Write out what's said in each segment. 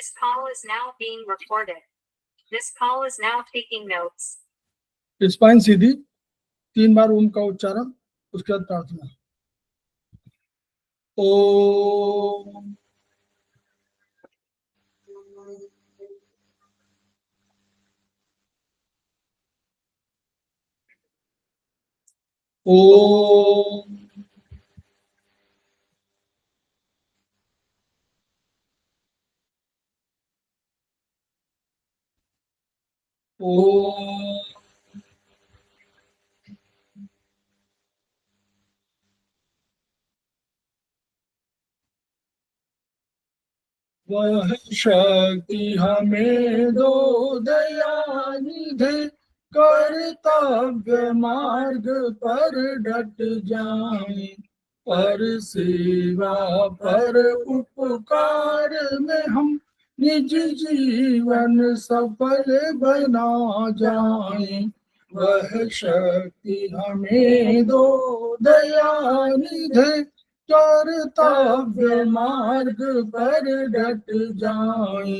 This call is now being recorded. This call is now taking notes. Spine सीधी, 3 बार ओम का उच्चारण, उसके बाद प्रार्थना। ओम ओम ओम वह शक्ति हमें दो दयानिधे, कर्तव्य मार्ग पर डट जाए, पर सेवा पर उपकार में हम निज जीवन सफल बना जाए। वह शक्ति हमें दो दयानिधे, कर्तव्य मार्ग पर डट जाए।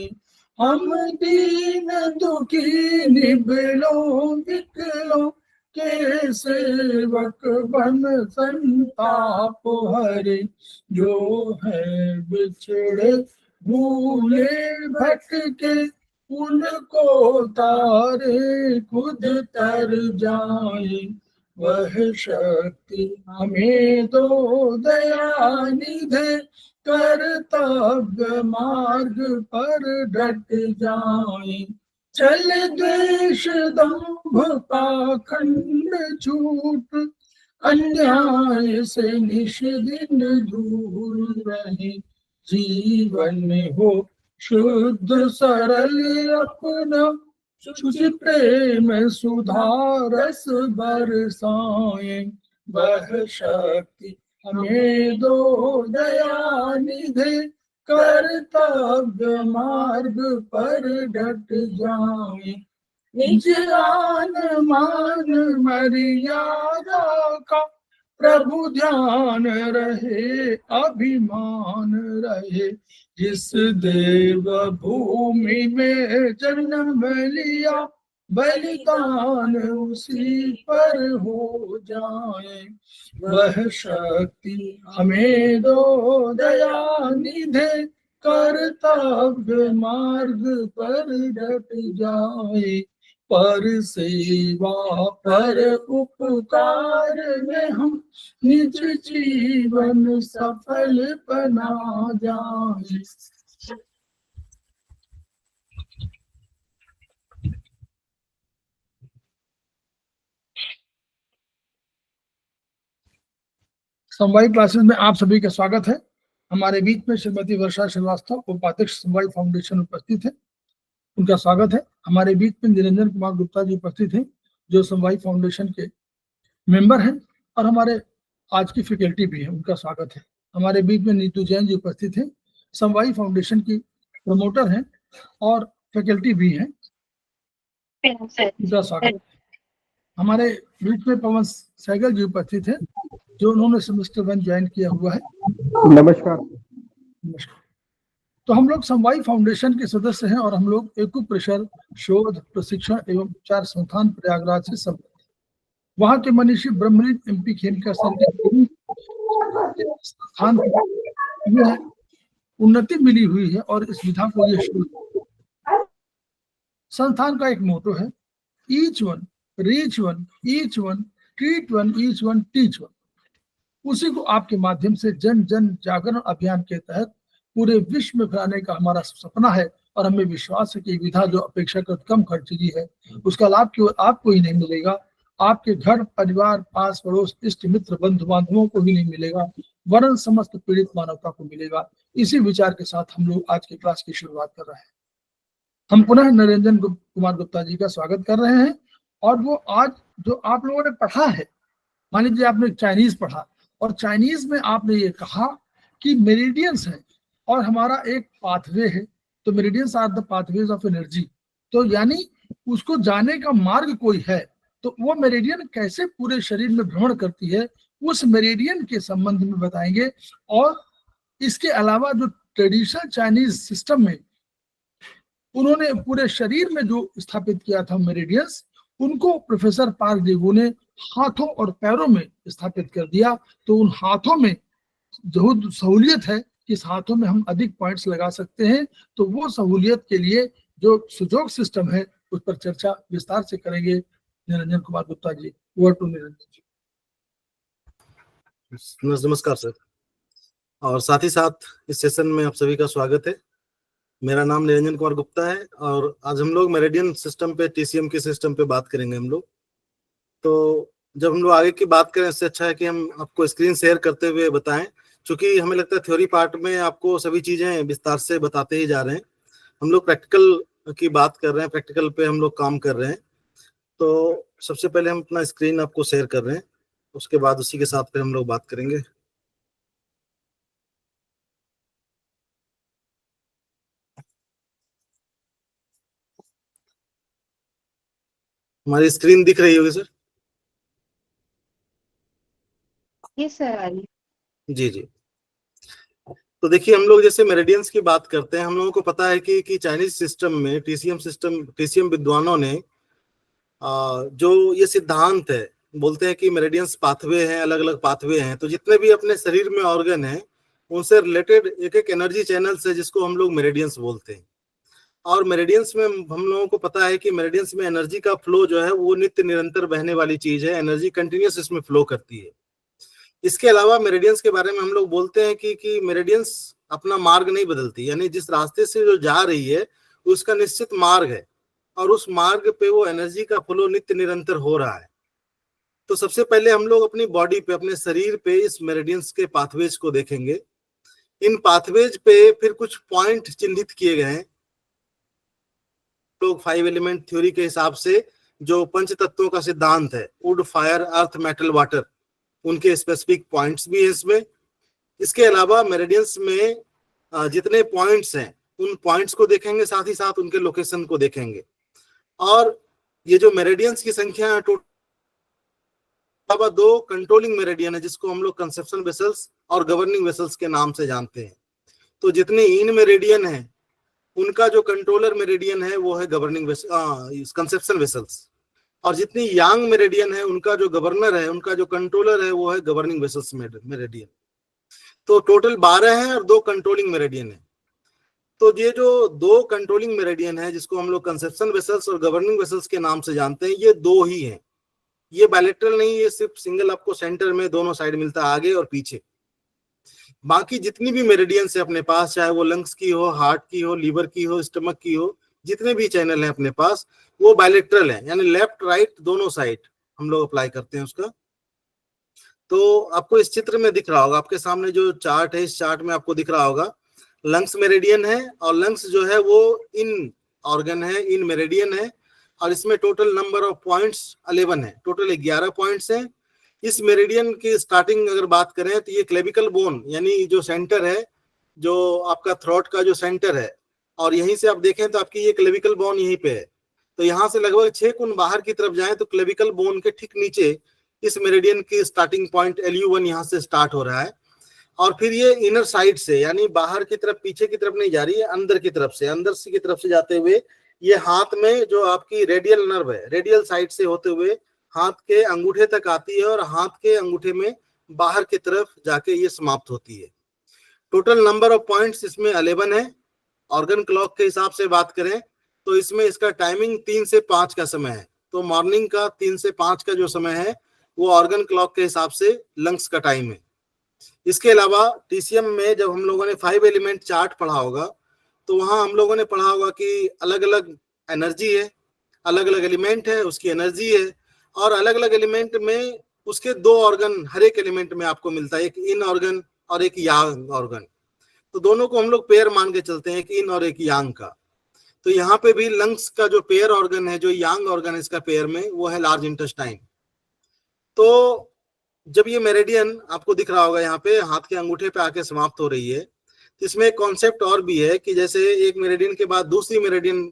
हम दीन दुखी निबलों विकलों के सेवक बन संताप हरे, जो है बिछड़े भूले भटके, उनको तारे खुद तर जाए। वह शक्ति हमें दो दयानिधे, कर्तव्य मार्ग पर डट जाए। चल द्वेष दंभ पाखंड छूट, अन्याय से निष्दिन दूर रहे, जीवन में हो शुद्ध सरल अपना, शुचि प्रेम सुधारस बरसाए। वह शक्ति हमें दो दयानिधे, कर्तव्य मार्ग पर डट जाए। निज आन मान मर्यादा का प्रभु ध्यान रहे, अभिमान रहे, जिस देव भूमि में जन्म लिया, बलिदान उसी पर हो जाए। वह शक्ति हमें दो दयानिधे, कर्तव्य मार्ग पर डट जाए, पर सेवा पर उपकार में हम निज जीवन सफल बना जाए। समवायी क्लासेस में आप सभी का स्वागत है। हमारे बीच में श्रीमती वर्षा श्रीवास्तव, उपाध्यक्ष समवायी फाउंडेशन उपस्थित है, उनका स्वागत है। हमारे बीच में निरंजन कुमार गुप्ता जी उपस्थित हैं, जो समवायी फाउंडेशन के मेंबर हैं और हमारे आज की फैकल्टी भी है, उनका स्वागत है। हमारे बीच में नीतू जैन जी उपस्थित हैं, समवायी फाउंडेशन की प्रमोटर हैं और फैकल्टी भी हैं, उनका स्वागत है। हमारे बीच में पवन सहगल जी उपस्थित हैं, जो उन्होंने सेमेस्टर 1 ज्वाइन किया हुआ है। नमस्कार। नमस्कार। तो हम लोग समवायी फाउंडेशन के सदस्य हैं और हम लोग एक्यूप्रेशर शोध प्रशिक्षण एवं उपचार संस्थान प्रयागराज से संबंधित, वहां के मनीषी ब्रह्मलीन एमपी खेमका सर के संस्थान में उन्नति मिली हुई है और इस विधा को ये शुरू। संस्थान का एक मोटो है, each one reach one, each one treat one, each one teach one. उसी को आपके माध्यम से जन जन जागरण अभियान के तहत पूरे विश्व में फैलाने का हमारा सपना है और हमें विश्वास है कि विधा जो अपेक्षाकृत कम खर्चीली है, उसका लाभ केवल आपको ही नहीं मिलेगा, आपके घर परिवार पास पड़ोस इष्ट मित्र बंधु बांधवों को भी नहीं मिलेगा, वरन समस्त पीड़ित मानवता को मिलेगा। इसी विचार के साथ हम लोग आज की क्लास की शुरुआत कर रहे हैं। हम पुनः निरंजन कुमार गुप्ता जी का स्वागत कर रहे हैं और वो आज जो आप लोगों ने पढ़ा है, मान लीजिए आपने चाइनीज पढ़ा और चाइनीज में आपने ये कहा कि मेरिडियंस है और हमारा एक पाथवे है, तो meridians are the pathways of energy. तो यानी उसको जाने का मार्ग कोई है, तो वो मेरिडियन कैसे पूरे शरीर में भ्रमण करती है, उस मेरिडियन के संबंध में बताएंगे। और इसके अलावा जो ट्रेडिशनल चाइनीज सिस्टम में उन्होंने पूरे शरीर में जो स्थापित किया था मेरिडियंस, उनको प्रोफेसर पार्क डेगू ने हाथों और पैरों में स्थापित कर दिया। तो उन हाथों में जो सहूलियत है कि इस हाथों में हम अधिक पॉइंट्स लगा सकते हैं, तो वो सहूलियत के लिए जो सुजोग सिस्टम है उस पर चर्चा विस्तार से करेंगे निरंजन कुमार गुप्ता जी। ओवर टू निरंजन जी। नमस्कार सर, और साथ ही साथ इस सेशन में आप सभी का स्वागत है। मेरा नाम निरंजन कुमार गुप्ता है और आज हम लोग मेरिडियन सिस्टम पे, टीसीएम के सिस्टम पे बात करेंगे हम लोग। तो जब हम लोग आगे की बात करें, इससे अच्छा है कि हम आपको स्क्रीन शेयर करते हुए बताएं, क्योंकि हमें लगता है थ्योरी पार्ट में आपको सभी चीजें विस्तार से बताते ही जा रहे हैं। हम लोग प्रैक्टिकल की बात कर रहे हैं, प्रैक्टिकल पे हम लोग काम कर रहे हैं। तो सबसे पहले हम अपना स्क्रीन आपको शेयर कर रहे हैं, उसके बाद उसी के साथ फिर हम लोग बात करेंगे। हमारी स्क्रीन दिख रही होगी सर? यस सर, आ रही है। जी जी। तो देखिए, हम लोग जैसे मेरिडियंस की बात करते हैं, हम लोगों को पता है कि चाइनीज सिस्टम में टीसीएम विद्वानों ने जो ये सिद्धांत है, बोलते हैं कि मेरिडियंस पाथवे हैं, अलग अलग पाथवे हैं। तो जितने भी अपने शरीर में ऑर्गन हैं, उनसे रिलेटेड एक एक एनर्जी चैनल्स है जिसको हम लोग मेरिडियंस बोलते हैं। और मेरिडियंस में हम लोगों को पता है कि मेरिडियंस में एनर्जी का फ्लो जो है वो नित्य निरंतर बहने वाली चीज है, एनर्जी कंटिन्यूस इसमें फ्लो करती है। इसके अलावा मेरिडियंस के बारे में हम लोग बोलते हैं कि मेरिडियंस अपना मार्ग नहीं बदलती, यानी जिस रास्ते से जो जा रही है उसका निश्चित मार्ग है और उस मार्ग पे वो एनर्जी का फ्लो नित्य निरंतर हो रहा है। तो सबसे पहले हम लोग अपनी बॉडी पे, अपने शरीर पे इस मेरिडियंस के पाथवेज को देखेंगे। इन पाथवेज पे फिर कुछ पॉइंट चिन्हित किए गए हैं। लोग 5 एलिमेंट थ्योरी के हिसाब से जो पंच तत्वों का सिद्धांत है, would, fire, earth, metal, water, उनके स्पेसिफिक पॉइंट्स भी है इसमें। इसके अलावा मेरिडियंस में जितने पॉइंट्स हैं उन पॉइंट्स को देखेंगे, साथ ही साथ उनके लोकेशन को देखेंगे। और ये जो मेरिडियंस की संख्या है, टोटल 2 कंट्रोलिंग मेरिडियन है जिसको हम लोग कंसेप्शन वेसल्स और गवर्निंग वेसल्स के नाम से जानते हैं। तो जितने इन मेरिडियन है उनका जो कंट्रोलर मेरिडियन है वो है गवर्निंग कंसेप्शन वेसल्स, और जितनी यांग मेरिडियन है उनका जो गवर्नर है, उनका जो कंट्रोलर है वो है गवर्निंग वेसल्स मेरिडियन। तो टोटल 12 है और 2 कंट्रोलिंग मेरिडियन है। तो ये जो 2 कंट्रोलिंग मेरिडियन है जिसको हम लोग कंसेप्शन वेसल्स और गवर्निंग वेसल्स के नाम से जानते हैं, ये 2 ही हैं। ये बायलैटरल नहीं, ये सिर्फ सिंगल आपको सेंटर में दोनों साइड मिलता है, आगे और पीछे। बाकी जितनी भी मेरिडियंस है अपने पास, चाहे वो लंग्स की हो, हार्ट की हो, लीवर की हो, स्टमक की हो, जितने भी चैनल हैं अपने पास वो बायलैटरल है, यानी लेफ्ट राइट दोनों साइड हम लोग अप्लाई करते हैं उसका। तो आपको इस चित्र में दिख रहा होगा, आपके सामने जो चार्ट है, इस चार्ट में आपको दिख रहा होगा लंग्स मेरिडियन है, और लंग्स जो है वो इन ऑर्गन है, इन मेरिडियन है, और इसमें टोटल नंबर ऑफ पॉइंट्स 11 है, टोटल 11 पॉइंट्स हैं। इस मेरिडियन की स्टार्टिंग अगर बात करें तो ये क्लेविकल बोन, यानी जो सेंटर है, जो आपका थ्रोट का जो सेंटर है, और यहीं से आप देखें तो आपकी ये क्लेविकल बोन यहीं पे है। तो यहाँ से लगभग 6 गुण बाहर की तरफ जाएं तो क्लेविकल बोन के ठीक नीचे इस मेरिडियन की स्टार्टिंग पॉइंट LU1 यहाँ से स्टार्ट हो रहा है। और फिर ये इनर साइड से, यानी बाहर की तरफ, पीछे की तरफ नहीं जा रही है, अंदर की तरफ से, अंदर की तरफ से जाते हुए ये हाथ में जो आपकी रेडियल नर्व है, रेडियल साइड से होते हुए हाथ के अंगूठे तक आती है, और हाथ के अंगूठे में बाहर की तरफ जाके ये समाप्त होती है। टोटल नंबर ऑफ पॉइंट्स इसमें 11 है। ऑर्गन क्लॉक के हिसाब से बात करें तो इसमें इसका टाइमिंग 3 से 5 का समय है। तो मॉर्निंग का 3 से 5 का जो समय है वो ऑर्गन क्लॉक के हिसाब से लंग्स का टाइम है। इसके अलावा टीसीएम में जब हम लोगों ने 5 एलिमेंट चार्ट पढ़ा होगा तो वहां हम लोगों ने पढ़ा होगा कि अलग अलग एनर्जी है, अलग अलग एलिमेंट है, उसकी एनर्जी है, और अलग अलग एलिमेंट में उसके 2 ऑर्गन हर एक एलिमेंट में आपको मिलता है, एक इन ऑर्गन और एक यांग ऑर्गन। तो दोनों को हम लोग पेयर मान के चलते हैं, एक इन और एक यांग का। तो यहाँ पे भी लंग्स का जो पेयर ऑर्गन है, जो यांग ऑर्गन है इसका पेयर में, वो है लार्ज इंटेस्टाइन। तो जब ये मेरिडियन आपको दिख रहा होगा यहाँ पे हाथ के अंगूठे पे आके समाप्त हो रही है, तो इसमें एक कॉन्सेप्ट और भी है कि जैसे एक मेरिडियन के बाद दूसरी मेरिडियन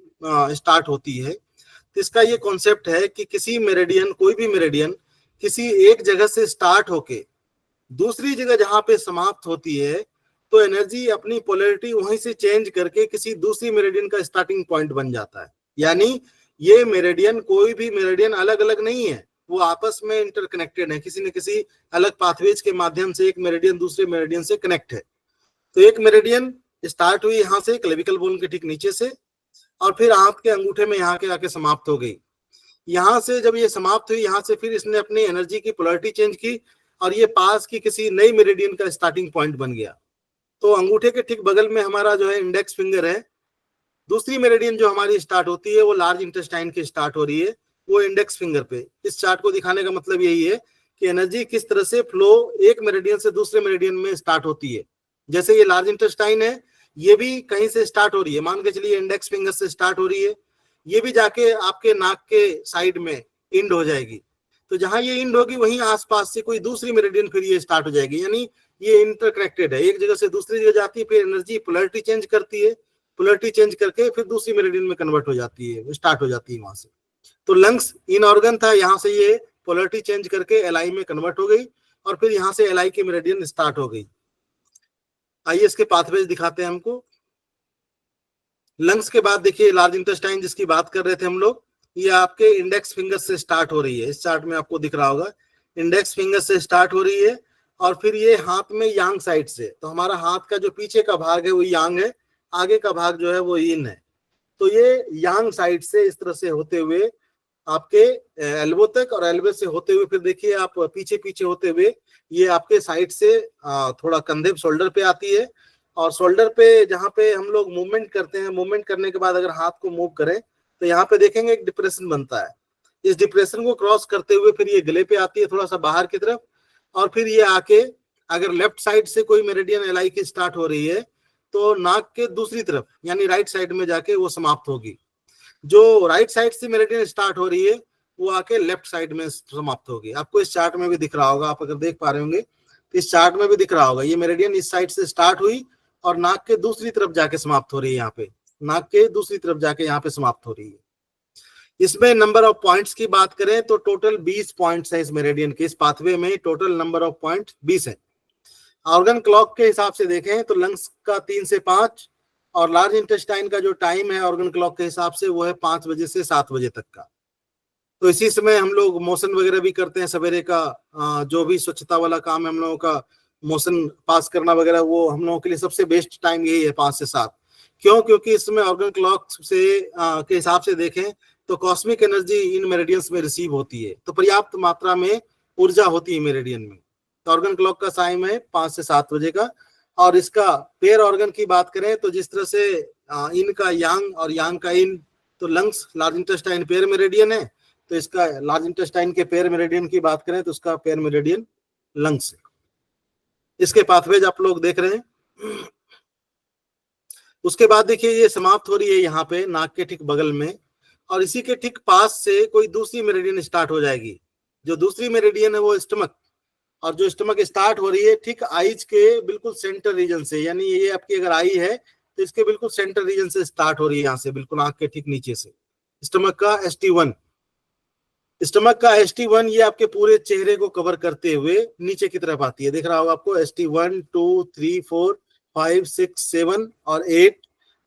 स्टार्ट होती है, तो इसका ये कॉन्सेप्ट है कि किसी मेरिडियन, कोई भी मेरिडियन किसी एक जगह से स्टार्ट होके दूसरी जगह जहां पे समाप्त होती है तो एनर्जी अपनी पोलैरिटी वहीं से चेंज करके किसी दूसरी मेरिडियन का स्टार्टिंग पॉइंट बन जाता है। यानी ये मेरिडियन, कोई भी मेरिडियन अलग अलग नहीं है, वो आपस में इंटरकनेक्टेड है, किसी न किसी अलग पाथवेज के माध्यम से एक मेरिडियन दूसरे मेरिडियन से कनेक्ट है। तो एक मेरिडियन स्टार्ट हुई यहाँ से क्लेविकल बोन के ठीक नीचे से, और फिर हाथ के अंगूठे में यहाँ के आके समाप्त हो गई। यहाँ से जब ये समाप्त हुई, यहाँ से फिर इसने अपनी एनर्जी की पोलैरिटी चेंज की और ये पास की किसी नई मेरिडियन का स्टार्टिंग पॉइंट बन गया। तो अंगूठे के ठीक बगल में हमारा जो है इंडेक्स फिंगर है, दूसरी मेरिडियन जो हमारी स्टार्ट होती है वो लार्ज इंटेस्टाइन की स्टार्ट हो रही है, वो इंडेक्स फिंगर पे। इस चार्ट को दिखाने का मतलब यही है कि एनर्जी किस तरह से फ्लो एक मेरिडियन से दूसरे मेरिडियन में स्टार्ट होती है। जैसे ये लार्ज इंटेस्टाइन है, ये भी कहीं से स्टार्ट हो रही है, मान के चलिए इंडेक्स फिंगर से स्टार्ट हो रही है, ये भी जाके आपके नाक के साइड में इंड हो जाएगी। तो जहां ये इंड होगी वहीं आसपास से कोई दूसरी मेरिडियन फिर ये स्टार्ट हो जाएगी। यानी ये इंटरकनेक्टेड है, एक जगह से दूसरी जगह जाती है, फिर एनर्जी पोलैरिटी चेंज करती है, पोलैरिटी चेंज करके फिर दूसरी मेरिडियन में कन्वर्ट हो जाती है, स्टार्ट हो जाती है वहां से। तो लंग्स इन ऑर्गन था, यहाँ से ये पोलैरिटी चेंज करके एलआई में कन्वर्ट हो गई और फिर यहाँ से एलआई की मेरिडियन स्टार्ट हो गई। आइए इसके पाथवेज दिखाते हैं हमको। लंग्स के बाद देखिए लार्ज इंटेस्टाइन जिसकी बात कर रहे थे हम लोग, ये आपके इंडेक्स फिंगर से स्टार्ट हो रही है। इस चार्ट में आपको दिख रहा होगा, इंडेक्स फिंगर से स्टार्ट हो रही है और फिर ये हाथ में यांग साइड से। तो हमारा हाथ का जो पीछे का भाग है वो यांग है, आगे का भाग जो है वो यिन है। तो ये यांग साइड से इस तरह से होते हुए आपके एल्बो तक, और एल्बो से होते हुए फिर देखिए आप पीछे पीछे होते हुए ये आपके साइड से थोड़ा कंधे शोल्डर पे आती है। और शोल्डर पे जहाँ पे हम लोग मूवमेंट करते हैं, मूवमेंट करने के बाद अगर हाथ को मूव करें तो यहाँ पे देखेंगे एक डिप्रेशन बनता है। इस डिप्रेशन को क्रॉस करते हुए फिर ये गले पे आती है थोड़ा सा बाहर की तरफ, और फिर ये आके अगर लेफ्ट साइड से कोई मेरिडियन एलआई की स्टार्ट हो रही है तो नाक के दूसरी तरफ यानी राइट साइड में जाके वो समाप्त होगी। जो राइट साइड से मेरिडियन स्टार्ट हो रही है वो आके लेफ्ट साइड में समाप्त होगी। आपको इस चार्ट में भी दिख रहा होगा, आप अगर देख पा रहे होंगे तो इस चार्ट में भी दिख रहा होगा, ये मेरिडियन इस साइड से स्टार्ट हुई और नाक के दूसरी तरफ जाके समाप्त हो रही है। यहाँ पे नाक के दूसरी तरफ जाके यहाँ पे समाप्त हो रही है। इसमें नंबर ऑफ पॉइंट्स की बात करें तो टोटल 20 पॉइंट्स है इस मेरिडियन के। इस पाथवे में टोटल नंबर ऑफ पॉइंट 20 है। ऑर्गन क्लॉक के हिसाब से देखें तो लंग्स का 3 से 5 और लार्ज इंटेस्टाइन का जो टाइम है ऑर्गन क्लॉक के हिसाब से वो है 5 बजे से 7 बजे तक का। तो इसी समय हम लोग मोशन वगैरह भी करते हैं सवेरे का, जो भी स्वच्छता वाला काम है हम लोगों का, मोशन पास करना वगैरह, वो हम लोगों के लिए सबसे बेस्ट टाइम यही है 5 से 7। क्यों? क्योंकि इसमें ऑर्गन क्लॉक से के हिसाब से देखें तो कॉस्मिक एनर्जी इन मेरिडियंस में रिसीव होती है, तो पर्याप्त मात्रा में ऊर्जा होती है मेरिडियन में। तो ऑर्गन क्लॉक का टाइम है 5 से 7 बजे का। और इसका पेयर ऑर्गन की बात करें तो जिस तरह से इन का यांग और यांग का इन, तो lungs large intestine pair meridian है, तो इसका लार्ज इंटेस्टाइन के पेयर मेरिडियन की बात करें तो उसका पेयर मेरिडियन लंग्स है। इसके पाथवेज आप लोग देख रहे हैं। उसके बाद देखिए ये समाप्त हो रही है यहाँ पे नाक के ठीक बगल में, और इसी के ठीक पास से कोई दूसरी मेरिडियन स्टार्ट हो जाएगी। जो दूसरी मेरिडियन है वो स्टमक, और जो स्टमक स्टार्ट हो रही है ठीक आईज के बिल्कुल सेंटर रीजन से, यानी ये आपकी अगर आई है तो इसके बिल्कुल सेंटर रीजन से स्टार्ट हो रही है, यहाँ से बिल्कुल आंख के ठीक नीचे से। स्टमक का ST1, स्टमक का ST1 ये आपके पूरे चेहरे को कवर करते हुए नीचे की तरफ आती है। देख रहा होगा आपको ST1, 2, 3, 4, 5, 6, 7 और 8,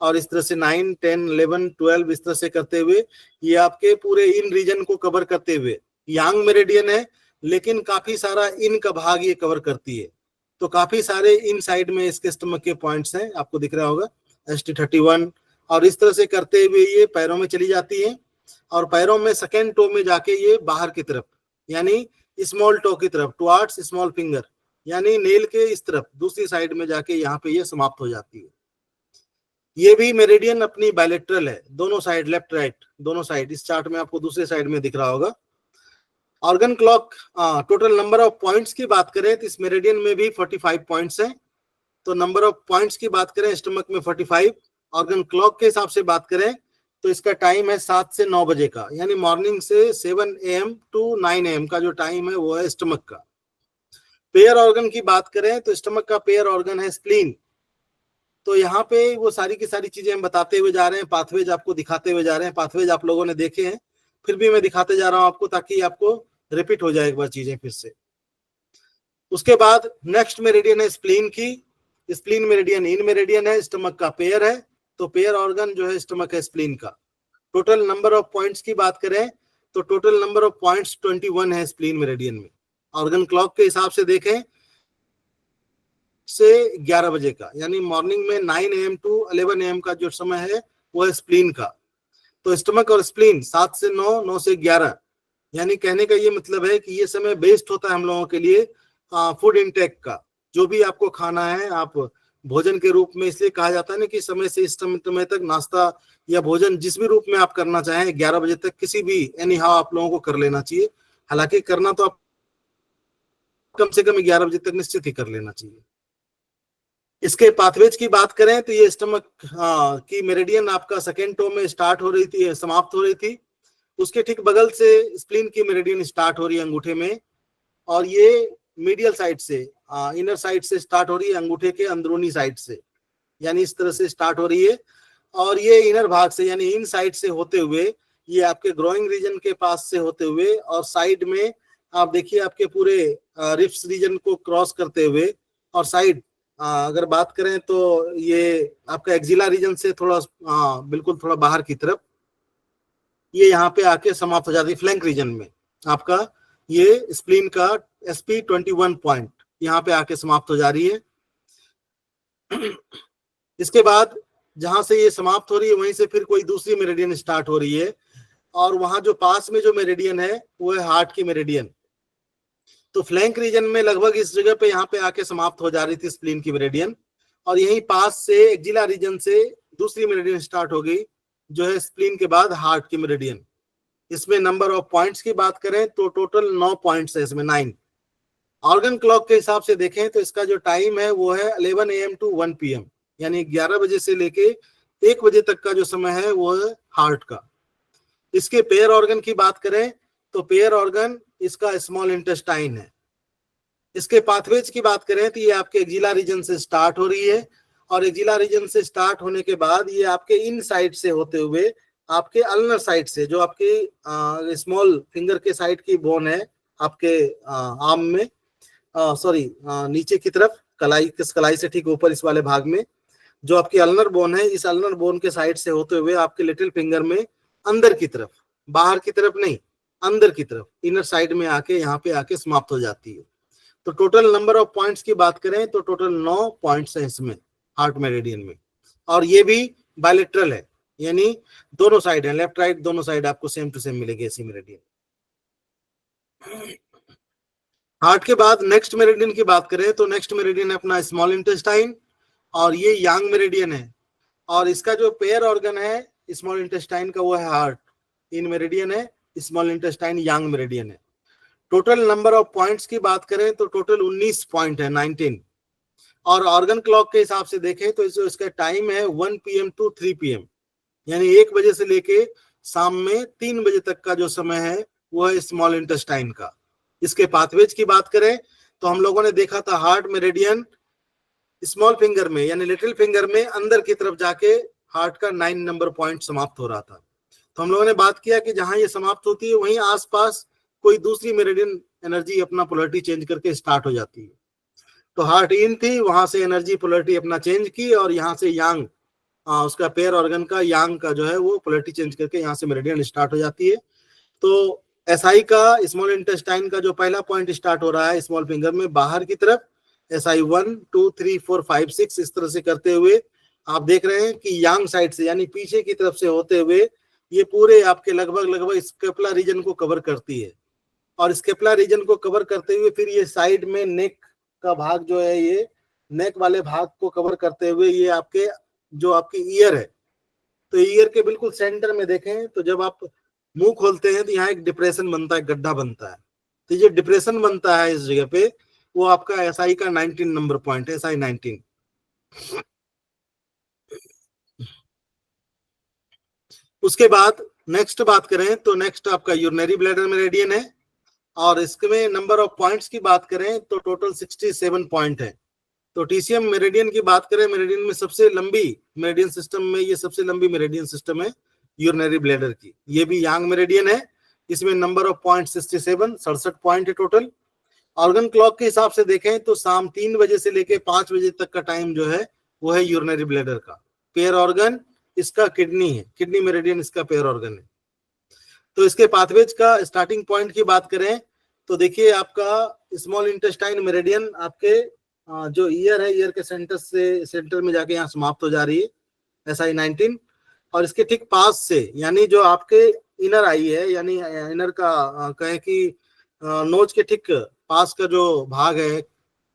और इस तरह से 9, 10, 11, 12 इस तरह से करते हुए ये आपके पूरे इन रीजन को कवर करते हुए यांग मेरिडियन है, लेकिन काफी सारा इन का भाग ये कवर करती है। तो काफी सारे इन साइड में इसके स्टमक के पॉइंट्स हैं, आपको दिख रहा होगा ST31, और इस तरह से करते हुए ये पैरों में चली जाती है, और पैरों में सेकेंड टो में जाके ये बाहर की तरफ यानी स्मॉल टो की तरफ टुवार्ड्स स्मॉल फिंगर यानी नेल के इस तरफ दूसरी साइड में जाके यहाँ पे ये समाप्त हो जाती है। ये भी मेरिडियन अपनी बायलेटरल है, दोनों साइड लेफ्ट राइट दोनों साइड। इस चार्ट में आपको दूसरे साइड में दिख रहा होगा। Organ clock total number of points की बात करें तो इस मेरिडियन में भी 45 पॉइंट्स हैं। तो नंबर ऑफ पॉइंट्स की बात करें स्टमक में 45, ऑर्गन क्लॉक के हिसाब से बात करें तो इसका टाइम है 7 से 9 बजे का, यानी मॉर्निंग से 7 AM टू 9 AM का जो टाइम है वो है स्टमक का। पेयर ऑर्गन की बात करें तो स्टमक का पेयर ऑर्गन है स्प्लीन। तो यहाँ पे वो सारी की सारी चीजें हम बताते हुए जा रहे हैं, पाथवेज आपको दिखाते हुए जा रहे हैं। पाथवेज आप लोगों ने देखे हैं, फिर भी मैं दिखाते जा रहा हूँ आपको ताकि आपको रिपीट हो जाए एक बार चीजें फिर से। उसके बाद नेक्स्ट मेरिडियन है स्प्लीन की। स्प्लीन मेरिडियन इन मेरिडियन है, स्टमक का पेयर है, तो पेयर ऑर्गन जो है स्टमक है स्प्लीन का। टोटल नंबर ऑफ पॉइंट्स की बात करें तो टोटल नंबर ऑफ पॉइंट्स 21 है स्प्लीन मेरिडियन में। ऑर्गन क्लॉक के हिसाब से देखें से 11 बजे का, यानी मॉर्निंग में 9 AM टू 11 AM का जो समय है वो है स्प्लीन का। तो स्टमक और स्प्लीन 7 से 9, 9 से 11, यानी कहने का ये मतलब है कि ये समय बेस्ट होता है हम लोगों के लिए फूड इंटेक का। जो भी आपको खाना है आप भोजन के रूप में, इसलिए कहा जाता है ना कि समय से इस समय तक नाश्ता या भोजन जिस भी रूप में आप करना चाहें 11 बजे तक किसी भी एनी हाउ आप लोगों को कर लेना चाहिए। हालांकि करना तो आप कम से कम 11 बजे तक निश्चित ही कर लेना चाहिए। इसके पाथवेज की बात करें तो ये स्टमक की मेरिडियन आपका सेकेंड टो में स्टार्ट हो रही थी, समाप्त हो रही थी। उसके ठीक बगल से स्प्लीन की मेरिडियन स्टार्ट हो रही है अंगूठे में, और ये मीडियल साइड से इनर साइड से स्टार्ट हो रही है अंगूठे के अंदरूनी साइड से, यानी इस तरह से स्टार्ट हो रही है। और ये इनर भाग से यानी इन साइड से होते हुए ये आपके ग्रोइंग रीजन के पास से होते हुए और साइड में आप देखिए आपके पूरे रिप्स रीजन को क्रॉस करते हुए, और साइड अगर बात करें तो ये आपका एक्जिला रीजन से थोड़ा बिल्कुल थोड़ा बाहर की तरफ ये यहाँ पे आके समाप्त हो जाती है। फ्लैंक रीजन में आपका ये स्प्लीन का SP21 पॉइंट यहाँ पे आके समाप्त हो जा रही है। इसके बाद जहां से ये समाप्त हो रही है वहीं से फिर कोई दूसरी मेरिडियन स्टार्ट हो रही है, और वहां जो पास में जो मेरिडियन है वो है हार्ट की मेरिडियन। तो फ्लैंक रीजन में लगभग इस जगह पे यहाँ पे आके समाप्त हो जा रही थी स्प्लीन की मेरिडियन, और यहीं पास से एक्जिला रीजन से दूसरी मेरिडियन स्टार्ट हो गई जो है स्प्लीन के बाद हार्ट की मेरिडियन। इसमें नंबर ऑफ पॉइंट्स की बात करें तो टोटल 9 पॉइंट्स है इसमें, 9। ऑर्गन क्लॉक के हिसाब से देखें तो इसका जो टाइम है वो है 11 AM टू 1 PM, यानी 11 बजे से लेके 1 बजे तक का जो समय है वो है हार्ट का। इसके पेयर ऑर्गन की बात करें तो पेयर ऑर्गन इसका स्मॉल इंटेस्टाइन है। इसके पाथवेज की बात करें तो ये आपके एक्जिला रीजन से स्टार्ट हो रही है, और एक्जिला रीजन से स्टार्ट होने के बाद ये आपके इन साइड से होते हुए आपके अल्नर साइड से, जो आपके स्मॉल फिंगर के साइड की बोन है आपके आर्म में, सॉरी नीचे की तरफ कलाई, किस कलाई से ठीक ऊपर इस वाले भाग में जो आपकी अल्नर बोन है, इस अल्नर बोन के साइड से होते हुए आपके लिटिल फिंगर में अंदर की तरफ, बाहर की तरफ नहीं, अंदर की तरफ इनर साइड में आके यहाँ पे आके समाप्त हो जाती है। तो टोटल नंबर ऑफ पॉइंट्स की बात करें तो टोटल 9 पॉइंट्स है इसमें हार्ट मेरिडियन में, और ये भी बायलेटरल है, यानी दोनों साइड है, लेफ्ट राइट दोनों साइड आपको सेम टू सेम मिलेगी ऐसी मेरिडियन। हार्ट के बाद नेक्स्ट मेरिडियन की बात करें तो नेक्स्ट मेरिडियन है अपना स्मॉल इंटेस्टाइन, और ये यांग मेरिडियन है, और इसका जो पेयर ऑर्गन है स्मॉल इंटेस्टाइन का वो है हार्ट, इन मेरिडियन है, स्मॉल इंटेस्टाइन यांग मेरिडियन है। टोटल नंबर ऑफ पॉइंट्स की बात करें तो टोटल 19 पॉइंट है, 19। और ऑर्गन क्लॉक के हिसाब से देखें तो इसका टाइम है 1 PM टू 3 PM, यानी 1 बजे से लेके शाम में 3 बजे तक का जो समय है वो है स्मॉल इंटेस्टाइन का। इसके पाथवेज की बात करें तो हम लोगों ने देखा था हार्ट मेरिडियन स्मॉल फिंगर में यानी लिटिल फिंगर में अंदर की तरफ जाके हार्ट का 9 नंबर पॉइंट समाप्त हो रहा था। तो हम लोगों ने बात किया कि जहां ये समाप्त होती है वहीं आसपास कोई दूसरी मेरिडियन एनर्जी अपना पोलरिटी चेंज करके स्टार्ट हो जाती है। तो हार्ट इन थी, वहां से एनर्जी पोलरिटी अपना चेंज की, और यहाँ से यांग उसका पेयर ऑर्गन का यांग का जो है वो पोलरिटी चेंज करके यहाँ से मेरिडियन स्टार्ट हो जाती है। तो SI का स्मॉल इंटेस्टाइन का जो पहला पॉइंट स्टार्ट हो रहा है स्मॉल फिंगर में बाहर की तरफ, SI 1 2 3 4 5 6 इस तरह से करते हुए आप देख रहे हैं कि यांग साइड से यानी पीछे की तरफ से होते हुए ये पूरे आपके लगभग स्केपुला रीजन को कवर करती है, और स्केपुला रीजन को कवर करते हुए फिर ये साइड में नेक का भाग जो है, ये नेक वाले भाग को कवर करते हुए ये आपके जो आपकी ईयर है, तो ईयर के बिल्कुल सेंटर में देखें तो जब आप मुंह खोलते हैं तो यहाँ एक डिप्रेशन बनता है, गड्ढा बनता है। तो जो डिप्रेशन बनता है इस जगह पे वो आपका SI का 19 नंबर पॉइंट है, SI 19। उसके बाद नेक्स्ट बात करें तो नेक्स्ट आपका यूरिनरी ब्लैडर मेरिडियन है, और इसमें नंबर ऑफ पॉइंट्स की बात करें तो टोटल 67 पॉइंट है। तो TCM मेरिडियन की बात करें, मेरिडियन में सबसे लंबी मेरिडियन सिस्टम में ये सबसे लंबी मेरिडियन सिस्टम है यूरिनरी ब्लैडर की। ये भी यांग मेरिडियन है, इसमें नंबर ऑफ पॉइंट 67 पॉइंट है टोटल। ऑर्गन क्लॉक के हिसाब से देखें तो शाम 3 बजे से लेके 5 बजे तक का टाइम जो है वो है यूरिनरी ब्लैडर का। पेयर ऑर्गन इसका किडनी है, किडनी मेरिडियन इसका पेयर ऑर्गन है। तो इसके पाथवेज का स्टार्टिंग पॉइंट की बात करें तो देखिए आपका स्मॉल इंटेस्टाइन मेरिडियन आपके जो ईयर है, ईयर के सेंटर में जाके यहाँ समाप्त हो जा रही है SI19, और इसके ठीक पास से यानी जो आपके इनर आई है, यानी इनर का कहें कि नोज के ठीक पास का जो भाग है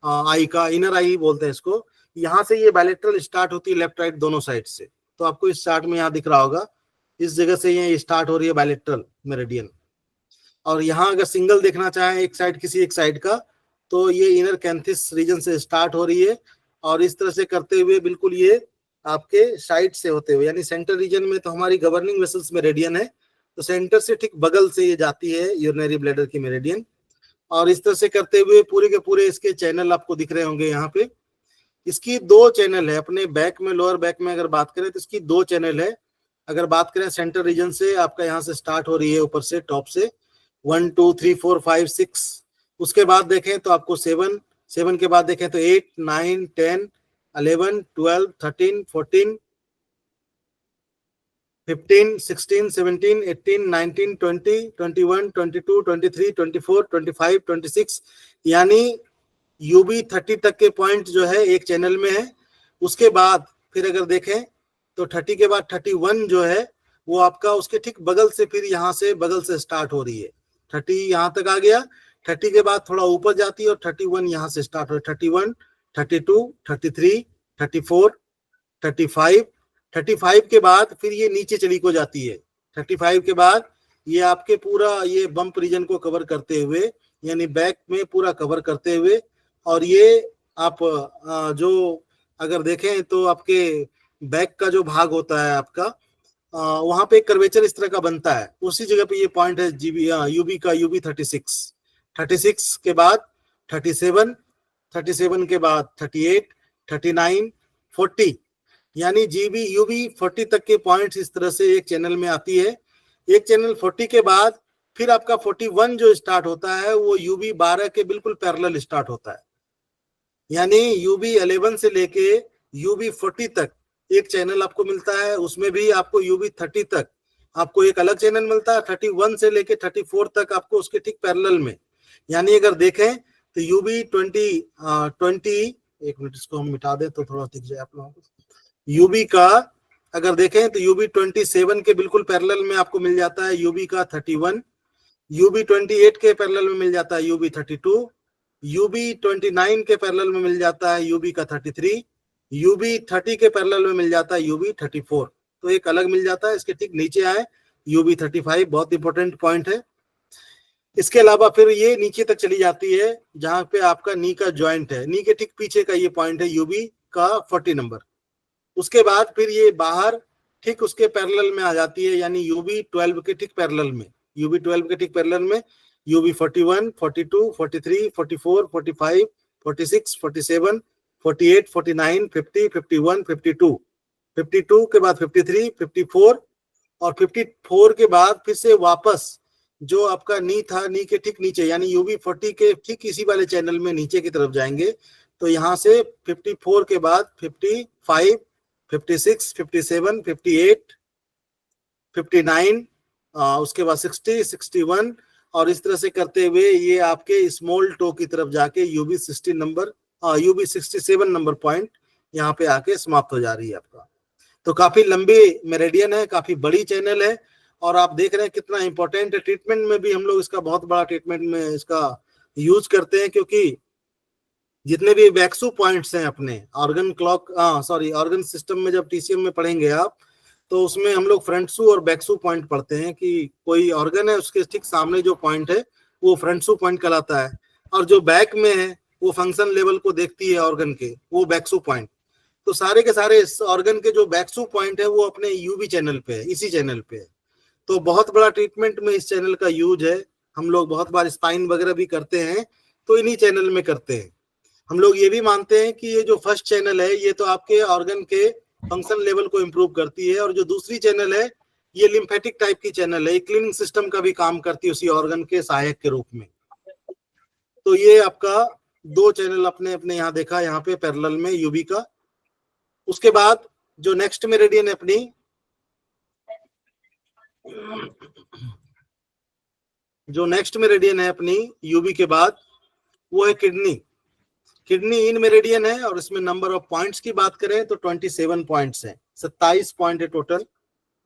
आई का, इनर आई बोलते हैं इसको, यहाँ से ये बायलेटरल स्टार्ट होती है लेफ्ट राइट दोनों साइड से। तो आपको इस चार्ट में यहाँ दिख रहा होगा, इस जगह से ये स्टार्ट हो रही है बायलेटरल मेरिडियन। और यहाँ अगर सिंगल देखना चाहें एक साइड, किसी एक साइड का, तो ये इनर कैंथिस रीजन से स्टार्ट हो रही है और इस तरह से करते हुए बिल्कुल ये आपके साइड से होते हुए, यानी सेंटर रीजन में तो हमारी गवर्निंग वेसल्स मेरिडियन है, तो सेंटर से ठीक बगल से ये जाती है यूरिनरी ब्लैडर की मेरिडियन। और इस तरह से करते हुए पूरे के पूरे इसके चैनल आपको दिख रहे होंगे यहाँ पे। इसकी 2 चैनल है अपने बैक में, लोअर बैक में अगर बात करें तो इसकी 2 चैनल है। अगर बात करें सेंटर रीजन से, आपका यहाँ से स्टार्ट हो रही है ऊपर से टॉप से 1 2 3 4 5 6, उसके बाद देखें तो आपको 7 के बाद देखें तो 8 9 10 11 12 13 14 15 16 17 18 19 20 21 22 23 24 25 26, यानी यूबी 30 तक के पॉइंट जो है एक चैनल में है। उसके बाद फिर अगर देखें तो 30 के बाद 31 जो है वो आपका उसके ठीक बगल से, फिर यहाँ से बगल से स्टार्ट हो रही है। 30 यहाँ तक आ गया, 30 के बाद थोड़ा ऊपर जाती है और 31 यहाँ से स्टार्ट हो, 31 32 33 34 35 35 के बाद फिर ये नीचे चली को जाती है। 35 के बाद ये आपके पूरा ये बम्प रीजन को कवर करते हुए, यानी बैक में पूरा कवर करते हुए, और ये आप जो अगर देखें तो आपके बैक का जो भाग होता है आपका, वहां पे एक कर्वेचर इस तरह का बनता है, उसी जगह पे ये पॉइंट है यूबी का, यूबी 36 के बाद 37 के बाद 38 39 40, यानी जीबी यूबी 40 तक के पॉइंट्स इस तरह से एक चैनल में आती है। एक चैनल 40 के बाद फिर आपका 41 जो स्टार्ट होता है वो यूबी 12 के बिल्कुल पैरेलल स्टार्ट होता है, यानी यूबी 11 से लेके यूबी 40 तक एक चैनल आपको मिलता है। उसमें भी आपको यूबी 30 तक आपको एक अलग चैनल मिलता है, 31 से लेके 34 तक आपको उसके ठीक पैरेलल में, यानी अगर देखें तो यूबी 20 एक मिनट इसको हम मिटा दें तो थोड़ा दिख जाए आप लोगों को। यूबी का अगर देखें तो यूबी 27 के बिल्कुल पैरेलल में आपको मिल जाता है यूबी का 31, यूबी 28 के पैरेलल में मिल जाता है यूबी 32, यूबी 29 के पैरेलल में मिल जाता है यूबी का 33, यूबी 30 के पैरेलल में मिल जाता है यूबी 34, तो एक अलग मिल जाता है। इसके ठीक नीचे आए यूबी 35, बहुत इंपॉर्टेंट पॉइंट है। इसके अलावा फिर ये नीचे तक चली जाती है जहां पे आपका नी का ज्वाइंट है, नी के ठीक पीछे का ये पॉइंट है यूबी का 40 नंबर। उसके बाद फिर ये बाहर ठीक उसके पैरेलल में आ जाती है, यानी यूबी 12 के ठीक पैरेलल में, यूबी 12 के ठीक पैरेलल में यूबी 41 42 43 44 45 46 47 48 49 50 51 52 के बाद 53 54 और 54 के बाद फिर से वापस जो आपका नी था, नी के ठीक नीचे, यानी यूबी 40 के ठीक इसी वाले चैनल में नीचे की तरफ जाएंगे। तो यहाँ से 54 के बाद 55 56 57 58 59 उसके बाद 60 61 और इस तरह से करते हुए ये आपके स्मॉल टो की तरफ जाके UB 60 number UB 67 number point यहाँ पे आके समाप्त हो जा रही है आपका। तो काफी लंबी मेरिडियन है, काफी बड़ी चैनल है और आप देख रहे हैं कितना इंपॉर्टेंट है। ट्रीटमेंट में भी हम लोग इसका बहुत बड़ा ट्रीटमेंट में इसका यूज करते हैं, क्योंकि जितने भी वैक्सू पॉइंट्स हैं अपने ऑर्गन क्लॉक ऑर्गन सिस्टम में जब टीसीएम में पढ़ेंगे आप, तो उसमें हम लोग फ्रंटसू और बैकसू पॉइंट पढ़ते हैं कि कोई ऑर्गन है उसके ठीक सामने जो पॉइंट है वो फ्रंटसू पॉइंट कहलाता है, और जो बैक में है वो फंक्शन लेवल को देखती है ऑर्गन के, वो बैकसू पॉइंट। तो सारे के सारे इस ऑर्गन के जो बैकसू पॉइंट है वो अपने यूबी चैनल पे है, इसी चैनल पे है। तो बहुत बड़ा ट्रीटमेंट में इस चैनल का यूज है। हम लोग बहुत बार स्पाइन वगैरह भी करते हैं तो इन्हीं चैनल में करते हैं। हम लोग ये भी मानते हैं कि ये जो फर्स्ट चैनल है ये तो आपके ऑर्गन के फंक्शन लेवल को इम्प्रूव करती है, और जो दूसरी चैनल है ये लिम्फेटिक टाइप की चैनल है, क्लीनिंग सिस्टम का भी काम करती है उसी ऑर्गन के सहायक के रूप में। तो ये आपका 2 चैनल अपने अपने यहाँ देखा, यहाँ पे पैरेलल में यूबी का। उसके बाद जो नेक्स्ट मेरिडियन है अपनी, जो नेक्स्ट मेरिडियन है अपनी यूबी के बाद, वो है किडनी। किडनी इन मेरिडियन है और इसमें नंबर ऑफ पॉइंट्स की बात करें तो 27 पॉइंट्स हैं, 27 पॉइंट है टोटल।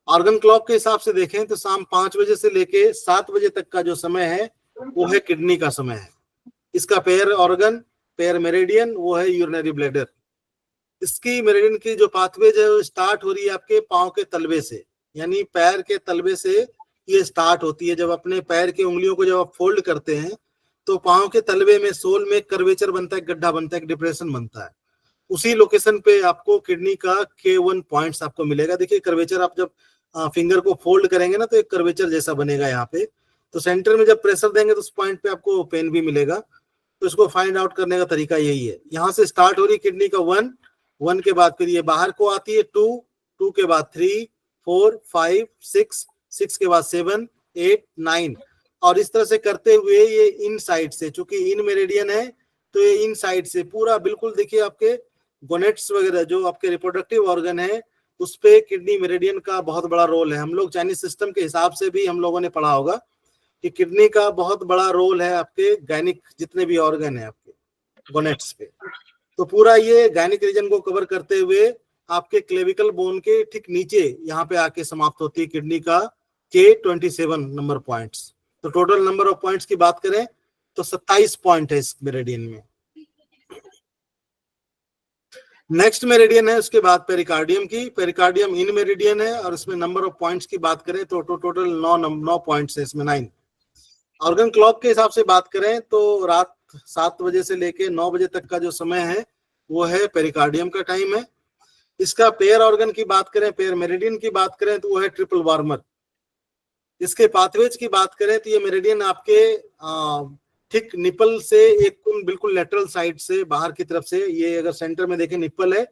ऑर्गन क्लॉक के हिसाब से देखें तो शाम 5 बजे से लेके 7 बजे तक का जो समय है वो है किडनी का समय है। इसका पेयर ऑर्गन, पेयर मेरिडियन वो है यूरिनरी ब्लैडर। इसकी मेरिडियन की जो पाथवेज है वो स्टार्ट हो रही है आपके पांव के तलवे से, यानी पैर के तलवे से ये स्टार्ट होती है। जब अपने पैर की उंगलियों को जब आप फोल्ड करते हैं तो पांव के तलवे में, सोल में कर्वेचर बनता है, गड्ढा बनता है, डिप्रेशन बनता है। उसी लोकेशन पे आपको किडनी का K1 पॉइंट्स आपको मिलेगा। देखिए कर्वेचर, आप जब फिंगर को फोल्ड करेंगे ना तो एक कर्वेचर जैसा बनेगा यहाँ पे। तो सेंटर में जब प्रेशर देंगे तो उस पॉइंट पे आपको पेन भी मिलेगा। तो इसको फाइंड आउट करने का तरीका यही है। यहाँ से स्टार्ट हो रही है किडनी का 1 के बाद फिर ये बाहर को आती है 2 के बाद 3, 4, 5, 6 के बाद 7, 8, 9 और इस तरह से करते हुए ये इन साइड से, चूंकि इन मेरिडियन है तो ये इन साइड से पूरा बिल्कुल देखिए आपके गोनेट्स वगैरह जो आपके रिप्रोडक्टिव ऑर्गन है उस पे किडनी मेरिडियन का बहुत बड़ा रोल है। हम लोग चाइनीज सिस्टम के हिसाब से भी हम लोगों ने पढ़ा होगा कि किडनी का बहुत बड़ा रोल है आपके गायनिक जितने भी ऑर्गन है आपके गोनेट्स पे। तो पूरा ये गायनिक रीजन को कवर करते हुए आपके क्लेविकल बोन के ठीक नीचे यहाँ पे आके समाप्त होती है किडनी का K27 नंबर पॉइंट्स। तो टोटल नंबर ऑफ पॉइंट्स की बात करें तो 27 पॉइंट है इस मेरिडियन में। नेक्स्ट मेरिडियन है उसके बाद पेरिकार्डियम की। पेरिकार्डियम इन मेरिडियन है और इसमें नंबर ऑफ पॉइंट्स की बात करें तो टोटल 9 पॉइंट्स है इसमें, 9। ऑर्गन क्लॉक के हिसाब से बात करें तो रात 7 बजे से लेके 9 बजे तक का जो समय है वो है पेरिकार्डियम का टाइम है। इसका पेयर ऑर्गन की बात करें, पेयर मेरिडियन की बात करें तो वो है ट्रिपल वार्मर। इसके पाथवेज की बात करें तो ये मेरिडियन आपके ठीक निपल से एक कुन बिल्कुल लेटरल साइड से बाहर की तरफ से, ये अगर सेंटर में देखें निपल है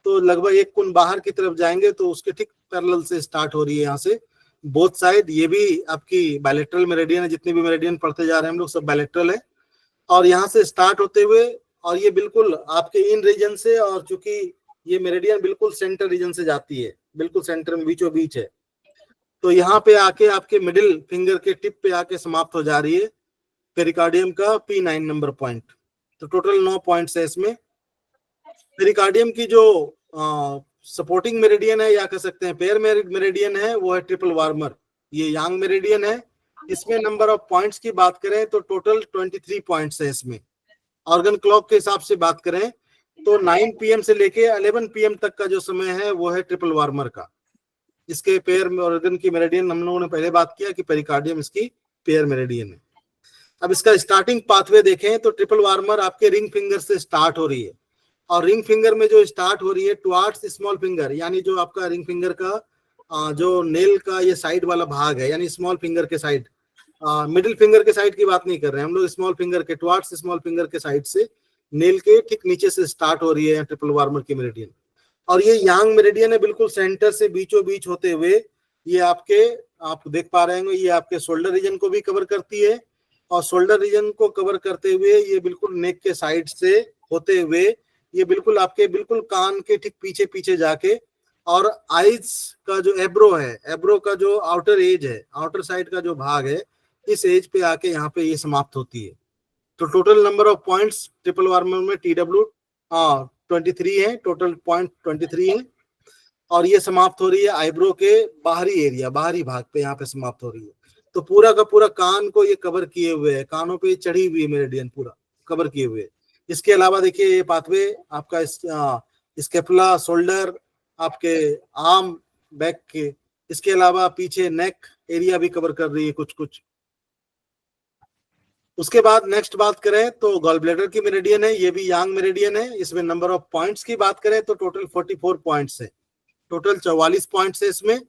तो लगभग एक कुन बाहर की तरफ जाएंगे तो उसके ठीक पैरेलल से स्टार्ट हो रही है यहाँ से बोथ साइड। ये भी आपकी बायलेटरल मेरिडियन है, जितने भी मेरिडियन पढ़ते जा रहे हैं हम लोग सब बायलेटरल है। और यहाँ से स्टार्ट होते हुए और ये बिल्कुल आपके इन रीजन से, और चूंकि ये मेरिडियन बिल्कुल सेंटर रीजन से जाती है, बिल्कुल सेंटर में बीचों बीच है, तो यहाँ पे आके आपके मिडिल फिंगर के टिप पे आके समाप्त हो जा रही है पेरिकार्डियम का P9 नंबर पॉइंट। तो टोटल 9 पॉइंट्स है इसमें। पेरिकार्डियम की जो सपोर्टिंग मेरिडियन है या कह सकते हैं पेयर मेरिडियन है वो है ट्रिपल वार्मर, ये यांग मेरिडियन है। इसमें नंबर ऑफ पॉइंट्स की बात करें तो टोटल 23 पॉइंट्स है इसमें। ऑर्गन क्लॉक के हिसाब से बात करें तो 9 PM से लेके 11 PM तक का जो समय है वो है ट्रिपल वार्मर का। इसके पेयर ऑर्गन की मेरिडियन हम लोगों ने पहले बात किया कि पेरिकार्डियम इसकी पेयर मेरिडियन है। अब इसका स्टार्टिंग पाथवे देखें तो ट्रिपल वार्मर आपके रिंग फिंगर से स्टार्ट हो रही है और रिंग फिंगर में जो स्टार्ट हो रही है टुवार्ड्स स्मॉल फिंगर, यानी जो आपका रिंग फिंगर का जो नेल का ये साइड वाला भाग है, यानी स्मॉल फिंगर के साइड, मिडिल फिंगर के साइड की बात नहीं कर रहे हैं हम लोग, स्मॉल फिंगर के टुवार्ड्स स्मॉल फिंगर के साइड से नेल के ठीक नीचे से स्टार्ट हो रही है ट्रिपल वार्मर की मेरिडियन। और ये यांग मेरिडियन है, बिल्कुल सेंटर से बीचों बीच होते हुए ये आपके, आप देख पा रहे होंगे, ये आपके शोल्डर रीजन को भी कवर करती है और शोल्डर रीजन को कवर करते हुए ये बिल्कुल नेक के साइड से होते हुए ये बिल्कुल आपके बिल्कुल कान के ठीक पीछे पीछे जाके और आईज का जो एब्रो है, एब्रो का जो आउटर एज है, आउटर साइड का जो भाग है, इस एज पे आके यहाँ पे ये समाप्त होती है। तो total number of points triple warmer में TW 23 है, टोटल पॉइंट 23 है और ये समाप्त हो रही है आईब्रो के बाहरी एरिया, बाहरी भाग पे यहाँ पे समाप्त हो रही है। तो पूरा का पूरा कान को ये कवर किए हुए है, कानों पे चढ़ी हुई है मेरिडियन पूरा कवर किए हुए। इसके अलावा देखिए ये पाथवे आपका स्केपुला, शोल्डर, आपके आर्म, बैक के, इसके अलावा पीछे नेक एरिया भी कवर कर रही है कुछ कुछ। उसके बाद नेक्स्ट बात करें तो गॉल ब्लैडर की मेरिडियन है, ये भी यांग मेरिडियन है। इसमें नंबर ऑफ पॉइंट्स की बात करें तो टोटल 44 पॉइंट्स है, टोटल 44 पॉइंट्स है इसमें।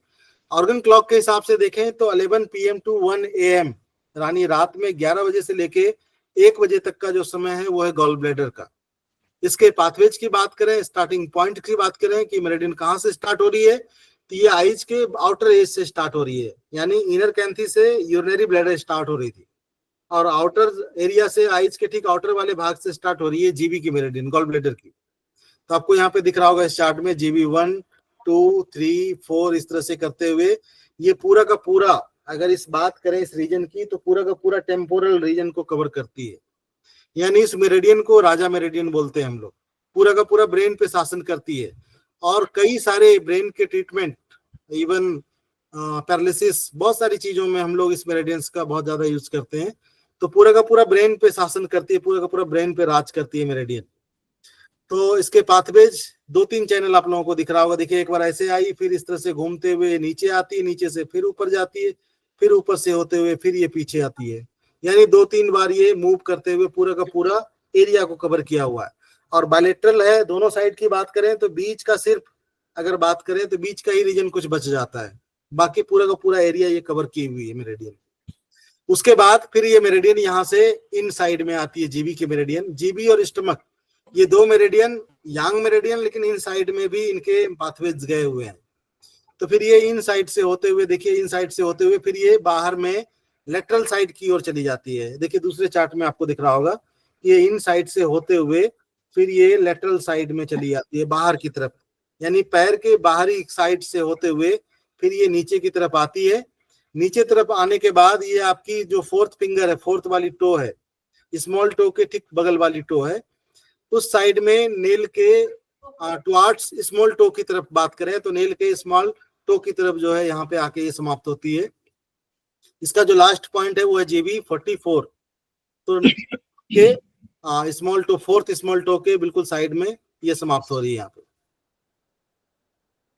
ऑर्गन क्लॉक के हिसाब से देखें तो 11 PM to 1 AM, यानी रात में 11 बजे से लेके 1 बजे तक का जो समय है वो है गॉल ब्लैडर का। इसके पाथवेज की बात करें, स्टार्टिंग पॉइंट की बात करें कि मेरिडियन कहाँ से स्टार्ट हो रही है, तो ये आइज के आउटर एज से स्टार्ट हो रही है, यानी इनर कैंथी से यूरिनरी ब्लैडर स्टार्ट हो रही थी। और आउटर एरिया से आइज के ठीक आउटर वाले भाग से स्टार्ट हो रही है जीबी की मेरिडियन, गॉल ब्लेडर की। तो आपको यहाँ पे दिख रहा होगा इस चार्ट में जीबी 1 2 3 4 इस तरह से करते हुए ये पूरा का पूरा, अगर इस बात करें इस रीजन की, तो पूरा का पूरा टेम्पोरल रीजन को कवर करती है। यानी इस मेरिडियन को राजा मेरिडियन बोलते हैं हम लोग। पूरा का पूरा ब्रेन पे शासन करती है और कई सारे ब्रेन के ट्रीटमेंट, इवन पैरालिसिस, बहुत सारी चीजों में हम लोग इस मेरिडियंस का बहुत ज्यादा यूज करते हैं। तो पूरा का पूरा ब्रेन पे शासन करती है, पूरा का पूरा ब्रेन पे राज करती है मेरिडियन। तो इसके पाथवेज 2-3 चैनल आप लोगों को दिख रहा होगा। देखिए, एक बार ऐसे आई, फिर इस तरह से घूमते हुए नीचे आती है, नीचे से फिर ऊपर जाती है, फिर ऊपर से होते हुए फिर ये पीछे आती है। यानी 2-3 बार ये मूव करते हुए पूरा का पूरा एरिया को कवर किया हुआ है। और बायलेटरल है, दोनों साइड की बात करें तो बीच का सिर्फ अगर बात करें तो बीच का ही रीजन कुछ बच जाता है, बाकी पूरा का पूरा एरिया ये कवर की हुई है मेरिडियन। उसके बाद फिर ये मेरिडियन यहाँ से इन साइड में आती है, जीबी की मेरिडियन। जीबी और स्टमक ये 2 मेरिडियन, यांग मेरिडियन, लेकिन इन साइड में भी इनके पाथवेज गए हुए हैं। तो फिर ये इन साइड से होते हुए, देखिए इन साइड से होते हुए फिर ये बाहर में लेटरल साइड की ओर चली जाती है। देखिए दूसरे चार्ट में आपको दिख रहा होगा, ये इन साइड से होते हुए फिर ये लेटरल साइड में चली जाती है, बाहर की तरफ। यानी पैर के बाहरी साइड से होते हुए फिर ये नीचे की तरफ आती है। नीचे तरफ आने के बाद ये आपकी जो 4th फिंगर है, 4th वाली टो है, स्मॉल टो के ठीक बगल वाली टो है, उस साइड में नेल के टुवार्ड्स स्मॉल टो की तरफ बात करें तो नेल के स्मॉल टो की तरफ जो है यहाँ पे आके ये समाप्त होती है। इसका जो लास्ट पॉइंट है वो है जीबी 44। तो के small to, 4th small to के बिल्कुल साइड में ये समाप्त हो रही है यहाँ पे।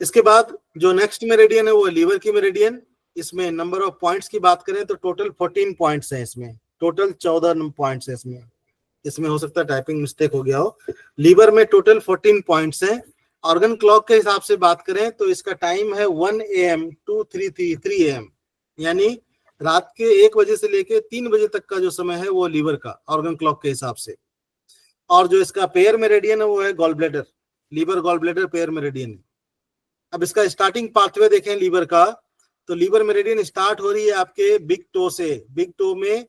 इसके बाद जो नेक्स्ट मेरिडियन है वो लीवर की मेरिडियन। इसमें नंबर ऑफ पॉइंट्स की बात करें तो टोटल 14 पॉइंट्स हैं इसमें, टोटल 14 पॉइंट्स हैं इसमें हो सकता है टाइपिंग मिस्टेक हो गया हो। लीवर में टोटल 14 पॉइंट्स हैं। ऑर्गन क्लॉक के हिसाब से बात करें तो इसका टाइम है 1 AM to 3 AM, यानी रात के 1 बजे से लेके 3 बजे तक का जो समय है वो लीवर का ऑर्गन क्लॉक के हिसाब से। और जो इसका पेयर मेरिडियन है वो है gall bladder, liver gall bladder pair meridian है। अब इसका स्टार्टिंग पाथवे देखें लीवर का, तो लीवर मेरिडियन स्टार्ट हो रही है आपके बिग टो से। बिग टो में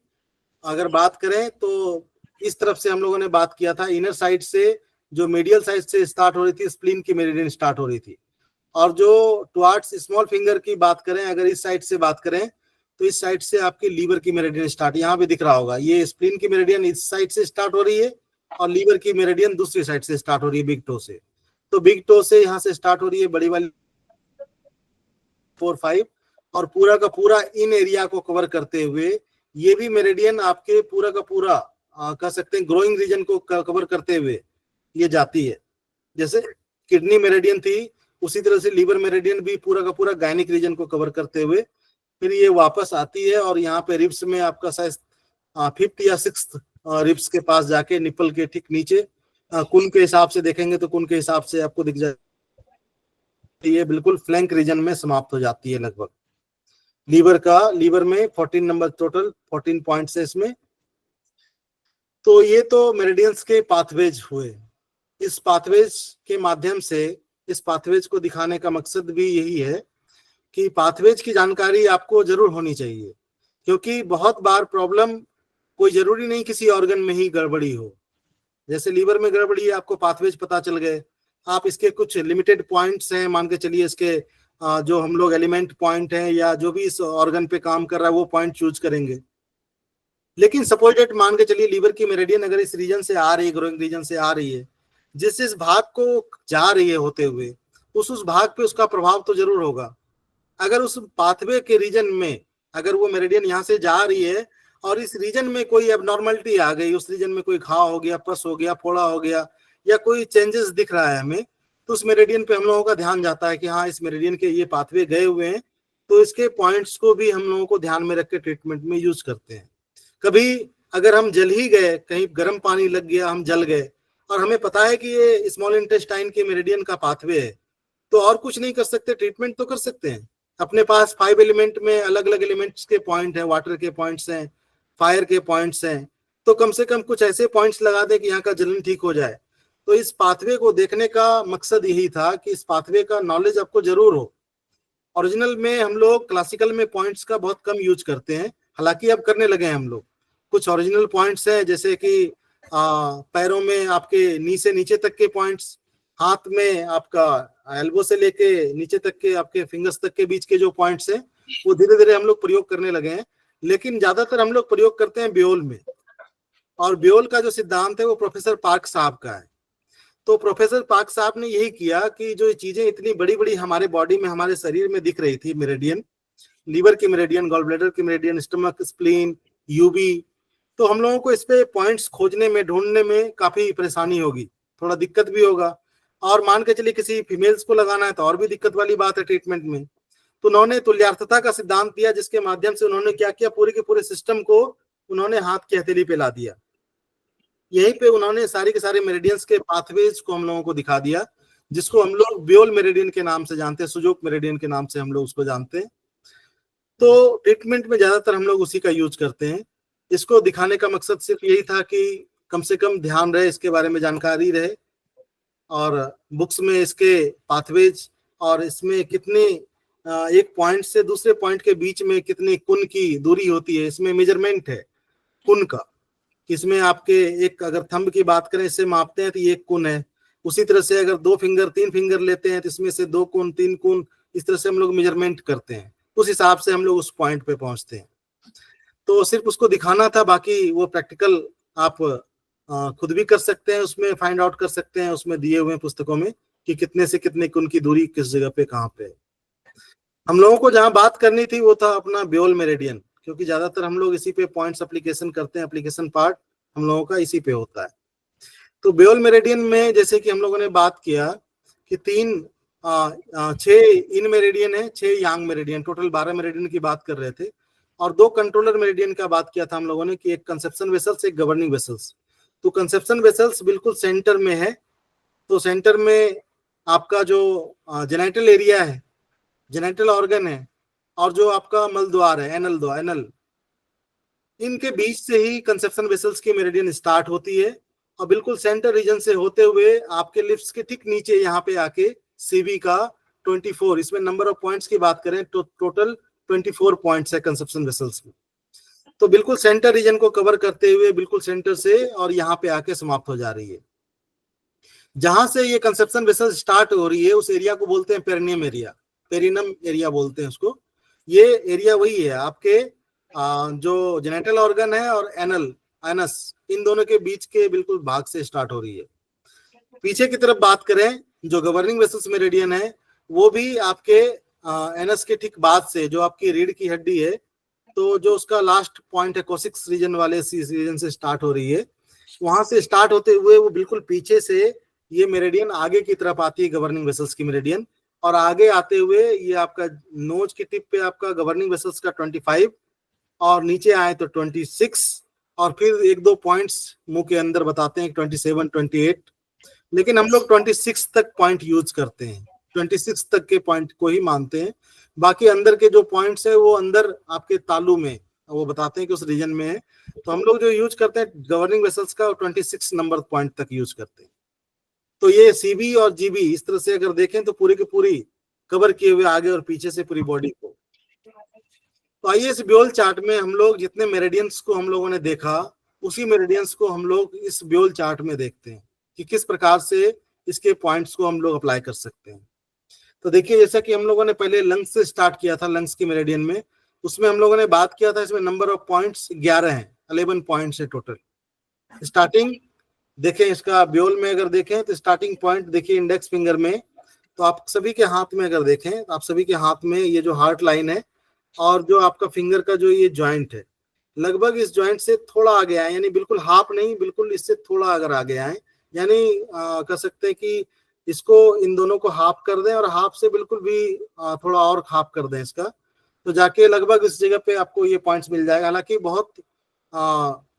अगर बात करें तो इस तरफ से हम लोगों ने बात किया था, इनर साइड से जो मीडियल साइड से स्टार्ट हो रही थी, स्प्लीन की मेरिडियन स्टार्ट हो रही थी। और जो टुवार्ड्स स्मॉल फिंगर की बात करें, अगर इस साइड से बात करें तो इस साइड से आपकी लीवर की मेरिडियन स्टार्ट, यहाँ भी दिख रहा होगा, ये स्प्लीन की मेरिडियन इस साइड से स्टार्ट हो रही है और लीवर की मेरिडियन दूसरी साइड से स्टार्ट हो रही है बिग टो से। तो बिग टो से यहाँ से स्टार्ट हो रही है बड़ी वाली 4-5 और पूरा का पूरा इन एरिया को कवर करते हुए ये भी मेरिडियन आपके पूरा का पूरा कह सकते हैं ग्रोइंग रीजन को कवर करते हुए ये जाती है। जैसे किडनी मेरिडियन थी उसी तरह से लीवर मेरिडियन भी पूरा का पूरा गायनिक रीजन को कवर करते हुए फिर ये वापस आती है और यहाँ पे रिब्स में आपका शायद 5th या 6th रिब्स के पास जाके निपल के ठीक नीचे कुन के हिसाब से देखेंगे तो कुन के हिसाब से आपको दिख जाए, ये बिल्कुल फ्लैंक रीजन में समाप्त हो जाती है लगभग। लीवर में 14 नंबर टोटल 14 पॉइंट्स है इसमें। तो ये तो मेरिडियंस के पाथवेज हुए। इस पाथवेज के माध्यम से, इस पाथवेज को दिखाने का मकसद भी यही है कि पाथवेज की जानकारी आपको जरूर होनी चाहिए, क्योंकि बहुत बार प्रॉब्लम कोई जरूरी नहीं किसी ऑर्गन में ही गड़बड़ी हो। जैसे लीवर में गड़बड़ी है, आपको पाथवेज पता चल गए, आप इसके कुछ लिमिटेड पॉइंट्स हैं, मान के चलिए इसके जो हम लोग एलिमेंट पॉइंट हैं या जो भी इस ऑर्गन पे काम कर रहा है वो पॉइंट चूज करेंगे। लेकिन सपोजेड मान के चलिए लीवर की मेरिडियन अगर इस रीजन से आ रही है, ग्रोइंग रीजन से आ रही है, जिस भाग को जा रही है होते हुए उस भाग पे उसका प्रभाव तो जरूर होगा। अगर उस पाथवे के रीजन में अगर वो मेरिडियन यहाँ से जा रही है और इस रीजन में कोई एबनॉर्मलिटी आ गई, उस रीजन में कोई घाव हो गया, पस हो गया, फोड़ा हो गया या कोई चेंजेस दिख रहा है हमें, तो उस मेरिडियन पे हम लोगों का ध्यान जाता है कि हाँ इस मेरिडियन के ये पाथवे गए हुए हैं, तो इसके पॉइंट्स को भी हम लोगों को ध्यान में रख के ट्रीटमेंट में यूज करते हैं। कभी अगर हम जल ही गए, कहीं गर्म पानी लग गया, हम जल गए और हमें पता है कि ये स्मॉल इंटेस्टाइन के मेरिडियन का पाथवे है, तो और कुछ नहीं कर सकते, ट्रीटमेंट तो कर सकते हैं। अपने पास 5 एलिमेंट में अलग अलग एलिमेंट्स के पॉइंट है, वाटर के पॉइंट्स हैं, फायर के पॉइंट्स हैं, तो कम से कम कुछ ऐसे पॉइंट्स लगा दे कि यहाँ का जलन ठीक हो जाए। तो इस पाथवे को देखने का मकसद यही था कि इस पाथवे का नॉलेज आपको जरूर हो। ओरिजिनल में हम लोग क्लासिकल में पॉइंट्स का बहुत कम यूज करते हैं, हालांकि अब करने लगे हैं हम लोग, कुछ ओरिजिनल पॉइंट्स हैं, जैसे कि पैरों में आपके नी से नीचे तक के पॉइंट्स, हाथ में आपका एल्बो से लेके नीचे तक के आपके फिंगर्स तक के बीच के जो पॉइंट्स हैं वो धीरे धीरे हम लोग प्रयोग करने लगे हैं। लेकिन ज्यादातर हम लोग प्रयोग करते हैं ब्योल में, और ब्योल का जो सिद्धांत है वो प्रोफेसर पार्क साहब का है। तो प्रोफेसर पार्क साहब ने यही किया कि जो चीजें इतनी बड़ी बड़ी हमारे बॉडी में, हमारे शरीर में दिख रही थी, मेरिडियन, लीवर की मेरिडियन, गॉल ब्लैडर की मेरिडियन, स्टमक, स्प्लीन, यूबी, तो हम लोगों को इस पे पॉइंट्स खोजने में, ढूंढने में काफी परेशानी होगी, थोड़ा दिक्कत भी होगा। और मान के चलिए किसी फीमेल्स को लगाना है तो और भी दिक्कत वाली बात है ट्रीटमेंट में। तो उन्होंने तुल्यार्थता का सिद्धांत दिया, जिसके माध्यम से उन्होंने क्या किया, पूरे के पूरे सिस्टम को उन्होंने हाथ की हथेली पे ला दिया। यहीं पे उन्होंने सारे के सारे मेरिडियंस के पाथवेज को हम लोगों को दिखा दिया, जिसको हम लोग ब्योल मेरिडियन के नाम से जानते हैं, सुजोक मेरिडियन के नाम से हम लोग उसको जानते हैं। तो ट्रीटमेंट में ज्यादातर हम लोग उसी का यूज करते हैं। इसको दिखाने का मकसद सिर्फ यही था कि कम से कम ध्यान रहे, इसके बारे में जानकारी रहे, और बुक्स में इसके पाथवेज और इसमें कितने एक पॉइंट से दूसरे पॉइंट के बीच में कितनी कुन की दूरी होती है, इसमें मेजरमेंट है कुन का। इसमें आपके एक अगर थंब की बात करें, इससे मापते हैं तो ये एक कुन है। उसी तरह से अगर 2 फिंगर 3 फिंगर लेते हैं तो इसमें से 2 कुन 3 कुन, इस तरह से हम लोग मेजरमेंट करते हैं, उस हिसाब से हम लोग उस पॉइंट पे पहुंचते हैं। तो सिर्फ उसको दिखाना था, बाकी वो प्रैक्टिकल आप खुद भी कर सकते हैं, उसमें फाइंड आउट कर सकते हैं, उसमें दिए हुए पुस्तकों में कि कितने से कितने कुन की दूरी किस जगह पे कहाँ पे। हम लोगों को जहां बात करनी थी वो था अपना ब्योल मेरिडियन, क्योंकि ज्यादातर हम लोग इसी पे पॉइंट्स एप्लीकेशन करते हैं, एप्लीकेशन पार्ट हम लोगों का इसी पे होता है। तो ब्योल मेरिडियन में जैसे कि हम लोगों ने बात किया कि 6 इन मेरिडियन है, 6 यांग मेरिडियन, टोटल 12 मेरिडियन की बात कर रहे थे, और 2 कंट्रोलर मेरिडियन का बात किया था हम लोगों ने कि एक कंसेप्शन वेसल्स, एक गवर्निंग वेसल्स। तो कंसेप्शन वेसल्स बिल्कुल सेंटर में है। तो सेंटर में आपका जो जेनिटल एरिया है, जेनिटल ऑर्गन है, और जो आपका मल द्वार है, एनल द्वार, एनल, इनके बीच से ही कंसेप्शन वेसल्स की मेरिडियन स्टार्ट होती है, और बिल्कुल सेंटर रीजन से होते हुए आपके लिप्स के ठीक नीचे यहाँ पे आके सीबी का 24, इसमें नंबर ऑफ पॉइंट्स की बात करें तो टोटल 24 पॉइंट्स है कंसेप्शन वेसल्स में। तो बिल्कुल सेंटर रीजन को कवर करते हुए बिल्कुल सेंटर से और यहाँ पे आके समाप्त हो जा रही है। जहां से ये कंसेप्शन वेसल स्टार्ट हो रही है उस एरिया को बोलते हैं पेरिनियम एरिया, पेरिनम एरिया बोलते हैं उसको। ये एरिया वही है आपके जो जेनिटल ऑर्गन है और एनल, एनस, इन दोनों के बीच के बिल्कुल भाग से स्टार्ट हो रही है। पीछे की तरफ बात करें, जो गवर्निंग वेसल्स मेरिडियन है वो भी आपके एनस के ठीक बाद से, जो आपकी रीढ़ की हड्डी है, तो जो उसका लास्ट पॉइंट है कोसिक्स रीजन वाले रीजन से स्टार्ट हो रही है, वहां से स्टार्ट होते हुए वो बिल्कुल पीछे से ये मेरिडियन आगे की तरफ आती है, गवर्निंग वेसल्स की मेरिडियन, और आगे आते हुए ये आपका नोज की टिप पे आपका गवर्निंग वेसल्स का 25, और नीचे आए तो 26, और फिर 1-2 पॉइंट्स मुंह के अंदर बताते हैं 27, 28, लेकिन हम लोग 26 तक पॉइंट यूज करते हैं, 26 तक के पॉइंट को ही मानते हैं। बाकी अंदर के जो पॉइंट्स है वो अंदर आपके तालू में, वो बताते हैं कि उस रीजन में है। तो हम लोग जो यूज करते हैं गवर्निंग वेसल्स का 26 नंबर पॉइंट तक यूज करते हैं। तो ये सीबी और जीबी इस तरह से अगर देखें तो पूरी की पूरी कवर किए हुए आगे और पीछे से पूरी बॉडी को। तो आइए इस ब्योल चार्ट में हम लोग जितने मेरिडियंस को हम लोगों ने देखा, उसी मेरिडियंस को हम लोग इस ब्योल चार्ट में देखते हैं कि किस प्रकार से इसके पॉइंट्स को हम लोग अप्लाई कर सकते हैं। तो देखिए, जैसा कि हम लोगों ने पहले लंग्स से स्टार्ट किया था, लंग्स की मेरिडियन में, उसमें हम लोगों ने बात किया था, इसमें नंबर ऑफ पॉइंट्स 11 हैं, 11 पॉइंट्स है टोटल। स्टार्टिंग देखें इसका ब्योल में अगर देखें तो स्टार्टिंग पॉइंट देखिए इंडेक्स फिंगर में, तो आप सभी के हाथ में अगर देखें तो आप सभी के हाथ में ये जो हार्ट लाइन है और जो आपका फिंगर का जो ये जॉइंट है, लगभग इस जॉइंट से थोड़ा आगे आए, यानी बिल्कुल हाफ नहीं, बिल्कुल इससे थोड़ा अगर आगे आए, यानी कह सकते हैं कि इसको, इन दोनों को हाफ कर दें और हाफ से बिल्कुल भी थोड़ा और हाफ कर दें इसका, तो जाके लगभग इस जगह पे आपको ये पॉइंट्स मिल जाएगा। हालांकि बहुत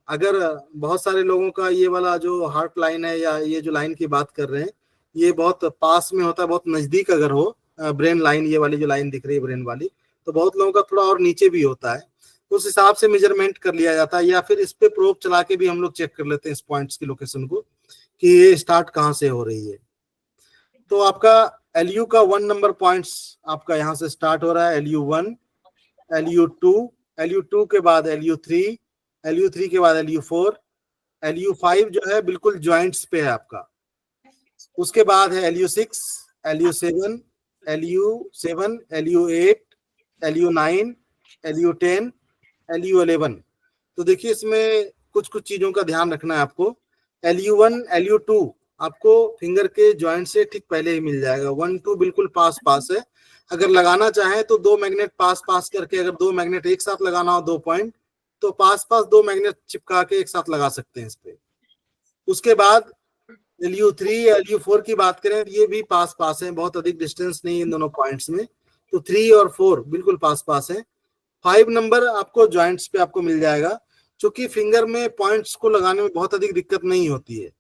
अगर बहुत सारे लोगों का ये वाला जो हार्ट लाइन है या ये जो लाइन की बात कर रहे हैं, ये बहुत पास में होता है, बहुत नजदीक अगर हो ब्रेन लाइन, ये वाली जो लाइन दिख रही है ब्रेन वाली, तो बहुत लोगों का थोड़ा और नीचे भी होता है, उस हिसाब से मेजरमेंट कर लिया जाता है, या फिर इस पे प्रोब चला के भी हम लोग चेक कर लेते हैं इस पॉइंट्स की लोकेशन को कि ये स्टार्ट कहाँ से हो रही है। तो आपका LU का 1 नंबर पॉइंट्स आपका यहाँ से स्टार्ट हो रहा है, LU1, LU2, LU2 के बाद LU3, LU3 के बाद LU4, LU5 जो है बिल्कुल जॉइंट्स पे है आपका। उसके बाद है LU6, LU7, LU7, LU8, LU9, LU10, LU11। तो देखिए इसमें कुछ कुछ चीजों का ध्यान रखना है आपको। LU1, LU2 आपको फिंगर के जॉइंट से ठीक पहले ही मिल जाएगा। 1, 2 बिल्कुल पास पास है। अगर लगाना चाहें तो 2 मैग्नेट पास पास करके, अगर 2 मैग्नेट एक साथ लगाना हो 2 पॉइंट, तो पास पास 2 मैग्नेट चिपका के एक साथ लगा सकते हैं इस पे। उसके बाद LU3, LU4 की बात करें तो ये भी पास पास है, बहुत अधिक डिस्टेंस नहीं इन दोनों पॉइंट्स में। तो 3 और 4 बिल्कुल पास पास है। 5 नंबर आपको जॉइंट्स पे आपको मिल जाएगा, क्योंकि फिंगर में पॉइंट्स को लगाने में बहुत अधिक दिक्कत नहीं होती है,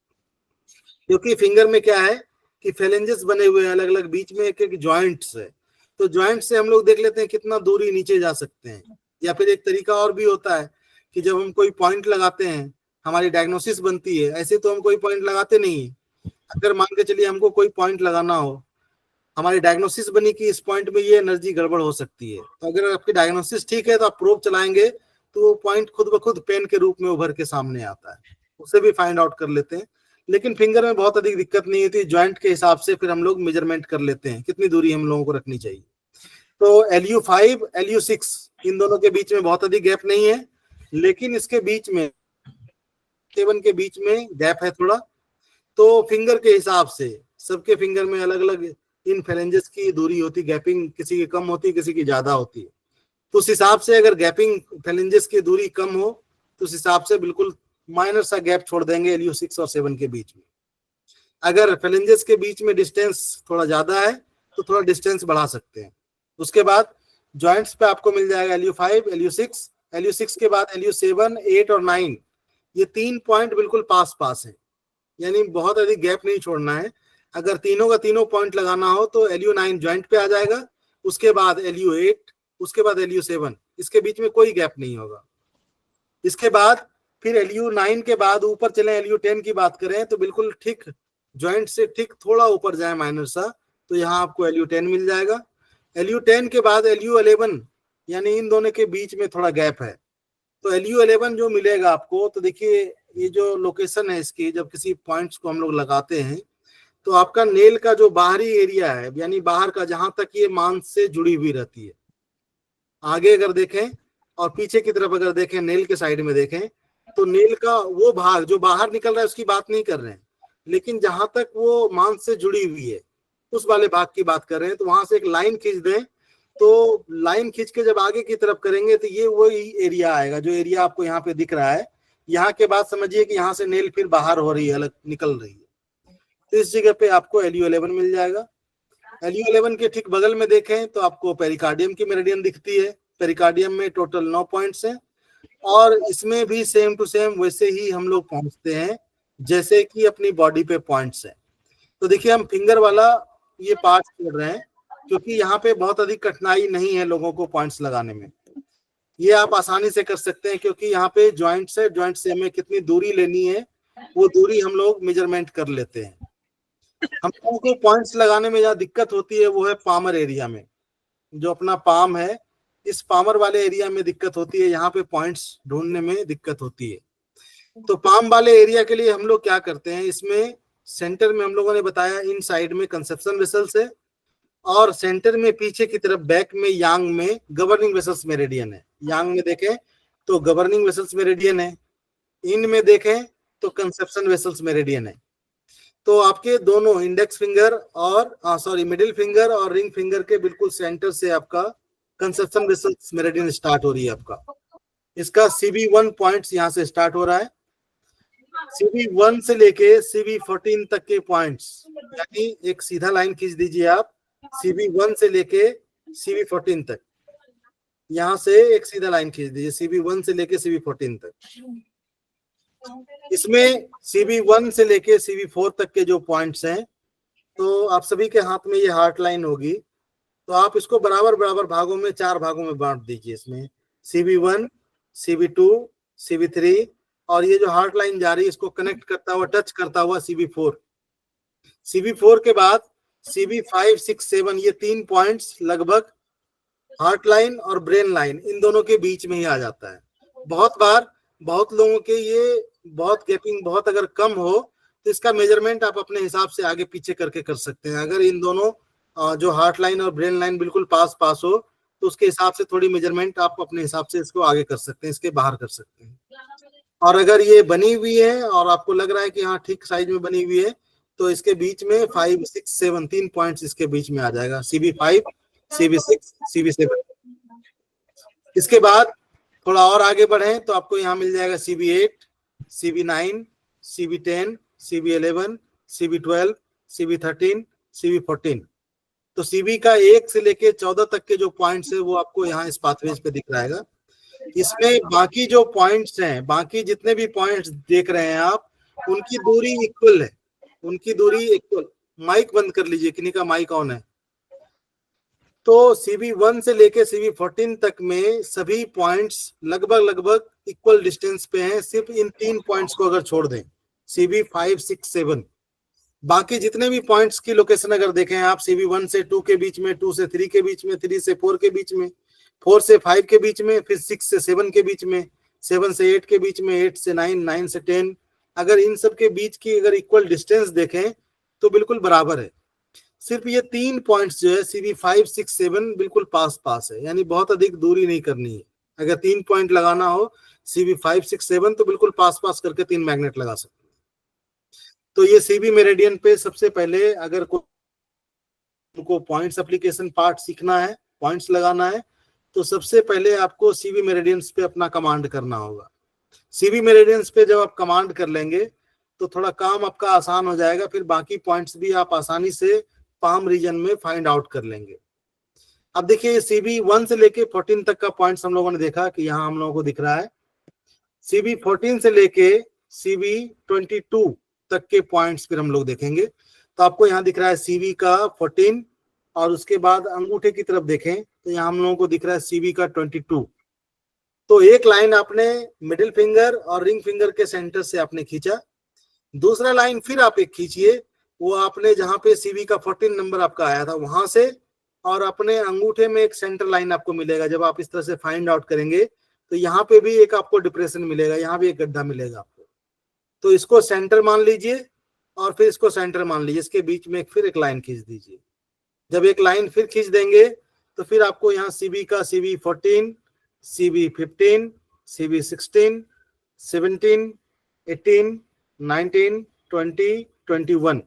क्योंकि फिंगर में क्या है कि फेलेंजेस बने हुए हैं अलग अलग, बीच में एक एक जॉइंट्स है। तो जॉइंट से हम लोग देख लेते हैं कितना दूरी नीचे जा सकते हैं। या फिर एक तरीका और भी होता है कि जब हम कोई पॉइंट लगाते हैं हमारी डायग्नोसिस बनती है। ऐसे तो हम कोई पॉइंट लगाते नहीं है। अगर मान के चलिए हमको कोई पॉइंट लगाना हो, हमारी डायग्नोसिस बनी कि इस पॉइंट में ये एनर्जी गड़बड़ हो सकती है, तो अगर आपकी डायग्नोसिस ठीक है तो आप प्रोब चलाएंगे तो वो पॉइंट खुद ब खुद पेन के रूप में उभर के सामने आता है, उसे भी फाइंड आउट कर लेते हैं। लेकिन फिंगर में बहुत अधिक दिक्कत नहीं होती, ज्वाइंट के हिसाब से फिर हम लोग मेजरमेंट कर लेते हैं कितनी दूरी हम लोगों को रखनी चाहिए। तो LU5, LU6 इन दोनों के बीच में बहुत अधिक गैप नहीं है, लेकिन इसके बीच में 7 के बीच में गैप है थोड़ा। तो फिंगर के हिसाब से सबके फिंगर में अलग अलग इन फेलेंजेस की दूरी होती, गैपिंग किसी की कम होती, किसी की ज्यादा होती है। तो उस हिसाब से अगर गैपिंग फेलेंजेस की दूरी कम हो तो उस हिसाब से बिल्कुल माइनर सा गैप छोड़ देंगे LU6 और 7 के बीच में। अगर फेलेंजेस के बीच में डिस्टेंस थोड़ा ज्यादा है तो थोड़ा डिस्टेंस बढ़ा सकते हैं। उसके बाद जॉइंट्स पे आपको मिल जाएगा LU5, LU6, LU6 के बाद LU7, 8 और 9। ये 3 पॉइंट बिल्कुल पास पास है, यानी बहुत अधिक गैप नहीं छोड़ना है। अगर तीनों का तीनों पॉइंट लगाना हो तो LU9 जॉइंट पे आ जाएगा, उसके बाद LU8, उसके बाद LU7, इसके बीच में कोई गैप नहीं होगा। इसके बाद फिर LU9 के बाद ऊपर चले LU10 की बात करें तो बिल्कुल ठीक जॉइंट से ठीक थोड़ा ऊपर जाए माइनर सा, तो यहाँ आपको LU10 मिल जाएगा। LU10 के बाद LU11, यानी इन दोनों के बीच में थोड़ा गैप है। तो LU11 जो मिलेगा आपको, तो देखिए ये जो लोकेशन है इसकी, जब किसी पॉइंट्स को हम लोग लगाते हैं तो आपका नेल का जो बाहरी एरिया है, यानी बाहर का जहां तक ये मांस से जुड़ी हुई रहती है, आगे अगर देखें और पीछे की तरफ अगर देखें, नेल के साइड में देखें, तो नेल का वो भाग जो बाहर निकल रहा है उसकी बात नहीं कर रहे हैं, लेकिन जहां तक वो मांस से जुड़ी हुई है उस वाले भाग की बात कर रहे हैं। तो वहां से एक लाइन खींच दें, तो लाइन खींच के जब आगे की तरफ करेंगे तो ये वही एरिया आएगा जो एरिया आपको यहाँ पे दिख रहा है। यहाँ के बाद समझिए कि यहाँ से नेल फिर बाहर हो रही है, अलग निकल रही है, तो इस जगह पे आपको LU11 मिल जाएगा। LU11 के ठीक बगल में देखें तो आपको पेरिकार्डियम की मेरिडियन दिखती है। पेरिकार्डियम में टोटल 9 पॉइंट्स हैं और इसमें भी सेम टू सेम वैसे ही हम लोग पहुंचते हैं जैसे कि अपनी बॉडी पे पॉइंट्स हैं। तो देखिए हम फिंगर वाला ये पार्ट छोड़ रहे हैं क्योंकि यहाँ पे बहुत अधिक कठिनाई नहीं है लोगों को पॉइंट्स लगाने में, ये आप आसानी से कर सकते हैं क्योंकि यहाँ पे जॉइंट्स है, जॉइंट से हमें कितनी दूरी लेनी है वो दूरी हम लोग मेजरमेंट कर लेते हैं। हम लोगों को पॉइंट्स लगाने में जहाँ दिक्कत होती है वो है पामर एरिया में, जो अपना पाम है इस पामर वाले एरिया में दिक्कत होती है, यहाँ पे पॉइंट्स ढूंढने में दिक्कत होती है। तो पाम वाले एरिया के लिए हम लोग क्या करते हैं, इसमें सेंटर में हम लोगों ने बताया इन साइड में कंसेप्शन वेसल्स है और सेंटर में पीछे की तरफ बैक में यांग में गवर्निंग वेसल्स मेरिडियन है। यांग में देखें तो गवर्निंग वेसल्स मेरिडियन है, इन में देखें तो कंसेप्शन वेसल्स मेरिडियन है। तो आपके दोनों इंडेक्स फिंगर और मिडिल फिंगर और रिंग फिंगर के बिल्कुल सेंटर से आपका कंसेप्शन वेसल्स मेरिडियन स्टार्ट हो रही है। आपका इसका CB1 पॉइंट्स यहाँ से स्टार्ट हो रहा है। CB1 से लेके CB14 तक के पॉइंट्स, यानी एक सीधा लाइन खींच दीजिए आप CB1 से लेके CB14 तक, यहाँ से एक सीधा लाइन खींच दीजिए CB1 से लेके CB14 तक। इसमें CB1 से लेके CB4 तक के जो पॉइंट्स हैं, तो आप सभी के हाथ में ये हार्ट लाइन होगी, तो आप इसको बराबर बराबर भागों में 4 भागों में बांट दीजिए। इसमें CB1, CB2, CB3 और ये जो हार्ट लाइन जा रही है इसको कनेक्ट करता हुआ, टच करता हुआ CB4। CB4 के बाद CB5, 6, 7 ये 3 पॉइंट्स लगभग हार्ट लाइन और ब्रेन लाइन इन दोनों के बीच में ही आ जाता है। बहुत बार बहुत लोगों के ये बहुत गैपिंग बहुत अगर कम हो तो इसका मेजरमेंट आप अपने हिसाब से आगे पीछे करके कर सकते हैं। अगर इन दोनों जो हार्ट लाइन और ब्रेन लाइन बिल्कुल पास पास हो तो उसके हिसाब से थोड़ी मेजरमेंट आप अपने हिसाब से इसको आगे कर सकते हैं, इसके बाहर कर सकते हैं। और अगर ये बनी हुई है और आपको लग रहा है कि हाँ ठीक साइज में बनी हुई है तो इसके बीच में 5, 6, 7 3 पॉइंट्स इसके बीच में आ जाएगा, CB5, CB6, CB7। इसके बाद थोड़ा और आगे बढ़े तो आपको यहाँ मिल जाएगा CB8, CB9, CB10, CB11, CB12, CB13, CB14। तो CB का 1 से लेके 14 तक के जो पॉइंट्स है वो आपको यहाँ इस पाथवेज पे दिख रहेगा। इसमें बाकी जो पॉइंट्स हैं, बाकी जितने भी पॉइंट्स देख रहे हैं आप, उनकी दूरी इक्वल है, उनकी दूरी इक्वल। माइक बंद कर लीजिए, किन्हीं का माइक ऑन है। तो CB1 से लेके CB14 तक में सभी पॉइंट्स लगभग इक्वल डिस्टेंस पे हैं, सिर्फ इन 3 पॉइंट्स को अगर छोड़ दें, CB5, 6, 7। बाकी जितने भी पॉइंट्स की लोकेशन अगर देखें आप, CB1 से 2 के बीच में, 2 से 3 के बीच में, 3 से 4 के बीच में, 4 से 5 के बीच में, फिर 6 से 7 के बीच में, 7 से 8 के बीच में, 8 से 9, 9 से 10, अगर इन सब के बीच की अगर इक्वल डिस्टेंस देखें तो बिल्कुल बराबर है। सिर्फ ये 3 पॉइंट्स जो है CB5, 6, 7 बिल्कुल पास पास है, यानी बहुत अधिक दूरी नहीं करनी है। अगर 3 पॉइंट लगाना हो CB5, 6, 7 तो बिल्कुल पास पास करके 3 मैग्नेट लगा सकते हैं। तो ये CB मेरिडियन पे सबसे पहले अगर को पॉइंट्स एप्लीकेशन पार्ट सीखना है, पॉइंट्स लगाना है, तो सबसे पहले आपको CB मेरिडियंस पे अपना कमांड करना होगा। CB मेरिडियंस पे जब आप कमांड कर लेंगे तो थोड़ा काम आपका आसान हो जाएगा, फिर बाकी पॉइंट्स भी आप आसानी से पाम रीजन में फाइंड आउट कर लेंगे। अब देखिए CB1 से लेके 14 तक का पॉइंट्स हम लोगों ने देखा कि यहाँ हम लोगों को दिख रहा है। CB14 से लेके CB22 तक के पॉइंट्स फिर हम लोग देखेंगे, तो आपको यहाँ दिख रहा है CB का 14, और उसके बाद अंगूठे की तरफ देखें तो यहाँ हम लोगों को दिख रहा है CB का 22। तो एक लाइन आपने मिडिल फिंगर और रिंग फिंगर के सेंटर से आपने खींचा, दूसरा लाइन फिर आप एक खींचिए, वो आपने जहां पे CB का 14 नंबर आपका आया था वहां से, और अपने अंगूठे में एक सेंटर लाइन आपको मिलेगा। जब आप इस तरह से फाइंड आउट करेंगे तो यहाँ पे भी एक आपको डिप्रेशन मिलेगा, यहाँ भी एक गड्ढा मिलेगा आपको। तो इसको सेंटर मान लीजिए और फिर इसको सेंटर मान लीजिए, इसके बीच में फिर एक लाइन खींच दीजिए। जब एक लाइन फिर खींच देंगे तो फिर आपको यहाँ CB का CB14, CB15, CB16, 17, 18, 19, 20, 21,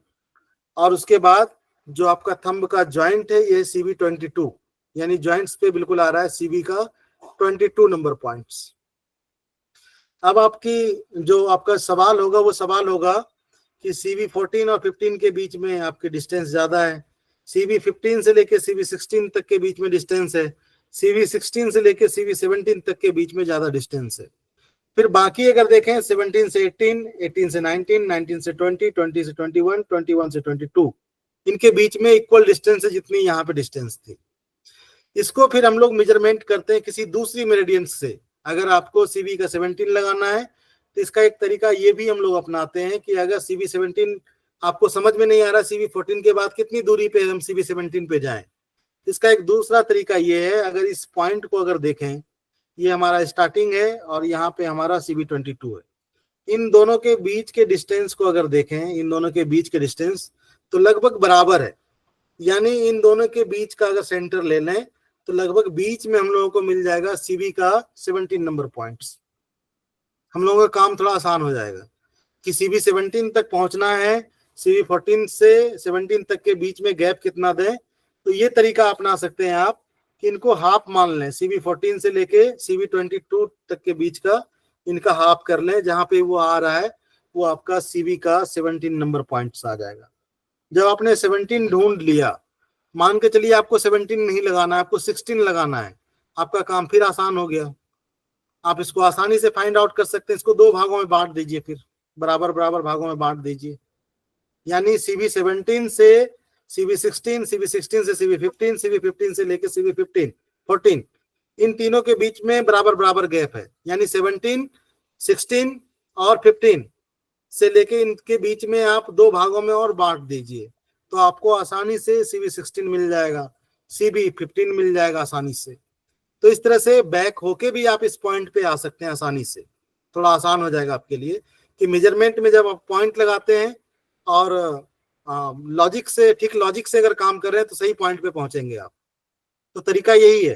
और उसके बाद जो आपका थंब का जॉइंट है ये CB22, यानी जॉइंट्स पे बिल्कुल आ रहा है CB का 22 नंबर पॉइंट्स। अब आपकी जो आपका सवाल होगा वो सवाल होगा कि CB14 और 15 के बीच में आपकी डिस्टेंस ज्यादा है, CB15 से लेके CB16 तक के बीच में डिस्टेंस है, CB16 से लेके CB17 तक के बीच में ज्यादा डिस्टेंस है। फिर बाकी अगर देखें 17 से 18, 18 से 19, 19 से 20, 20 से 21, 21 से 22, इनके बीच में इक्वल डिस्टेंस है जितनी यहाँ पे डिस्टेंस थी। इसको फिर हम लोग मेजरमेंट करते हैं किसी दूसरी मेरिडियन से। अगर आपको CB का 17 लगाना है तो इसका एक तरीका ये भी हम लोग अपनाते हैं कि अगर CB17 आपको समझ में नहीं आ रहा CB14 के बाद कितनी दूरी पे हम CB17 पे जाएं, इसका एक दूसरा तरीका ये है, अगर इस पॉइंट को अगर देखें, ये हमारा स्टार्टिंग है और यहाँ पे हमारा CB22 है, इन दोनों के बीच के डिस्टेंस को अगर देखें, इन दोनों के बीच के डिस्टेंस तो लगभग बराबर है, यानी इन दोनों के बीच का अगर सेंटर ले लें तो लगभग बीच में हम लोगों को मिल जाएगा CB का 17 नंबर पॉइंट्स। हम लोगों का काम थोड़ा आसान हो जाएगा कि CB17 तक पहुंचना है, CB14 से 17 तक के बीच में गैप कितना दें। तो ये तरीका अपना सकते हैं आप कि इनको हाफ मान लें, CB14 से लेके CB22 तक के बीच का इनका हाफ कर लें, जहां पे वो आ रहा है वो आपका CB का 17 नंबर पॉइंट्स आ जाएगा। जब आपने 17 ढूंढ लिया, मान के चलिए आपको 17 नहीं लगाना है, आपको 16 लगाना है, आपका काम फिर आसान हो गया। आप इसको आसानी से फाइंड आउट कर सकते हैं। इसको 2 भागों में बांट दीजिए, फिर बराबर बराबर भागों में बांट दीजिए, यानी CB17 से CB16, CB16 से CB15, CB15 से लेके CB15, 14, इन तीनों के बीच में बराबर बराबर गैप है, यानी 17, 16 और 15 से लेके इनके बीच में आप 2 भागों में और बांट दीजिए, तो आपको आसानी से CB16 मिल जाएगा, CB15 मिल जाएगा आसानी से। तो इस तरह से बैक होके भी आप इस पॉइंट पे आ सकते हैं आसानी से। थोड़ा आसान हो जाएगा आपके लिए कि मेजरमेंट में जब आप पॉइंट लगाते हैं और लॉजिक से, ठीक लॉजिक से अगर काम कर रहे हैं तो सही पॉइंट पे पहुंचेंगे आप। तो तरीका यही है।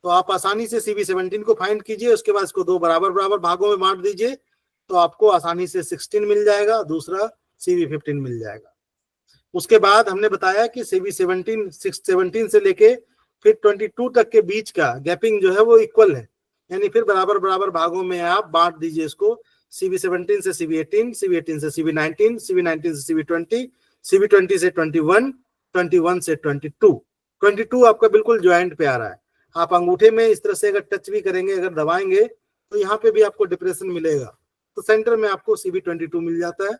तो आप आसानी से CV17 को फाइंड कीजिए, उसके बाद इसको 2 बराबर बराबर भागों में बांट दीजिए, तो आपको आसानी से 16 मिल जाएगा, दूसरा CV15 मिल जाएगा। उसके बाद हमने बताया कि CV17 17 से लेके फिर 22 तक के बीच का गैपिंग जो है वो इक्वल है, यानी फिर बराबर बराबर भागों में आप बांट दीजिए इसको। CV17 से CV18, CV18 से CV19, CV19 से CV20, CV20 से 21, 21 से 22। 22 आपका बिल्कुल ज्वाइंट पे आ रहा है। आप अंगूठे में इस तरह से अगर टच भी करेंगे, अगर दबाएंगे, तो यहाँ पे भी आपको डिप्रेशन मिलेगा, तो सेंटर में आपको CV22 मिल जाता है।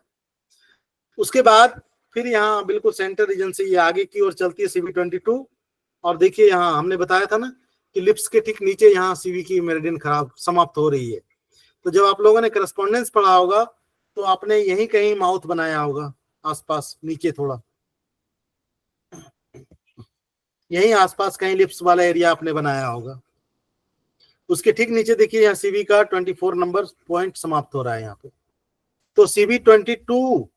उसके बाद फिर यहाँ बिल्कुल सेंटर रीजन से ये आगे की ओर चलती है CV22, और देखिए यहाँ हमने बताया था ना कि लिप्स के ठीक नीचे यहाँ CV की मेरिडियन खराब समाप्त हो रही है। तो जब आप लोगों ने करस्पॉन्डेंस पढ़ा होगा तो आपने यहीं कहीं माउथ बनाया होगा, आसपास नीचे थोड़ा यहीं आसपास कहीं लिप्स वाला एरिया आपने बनाया होगा। उसके ठीक नीचे देखिए यहाँ CV का 24 नंबर पॉइंट समाप्त हो रहा है यहाँ पे। तो CV22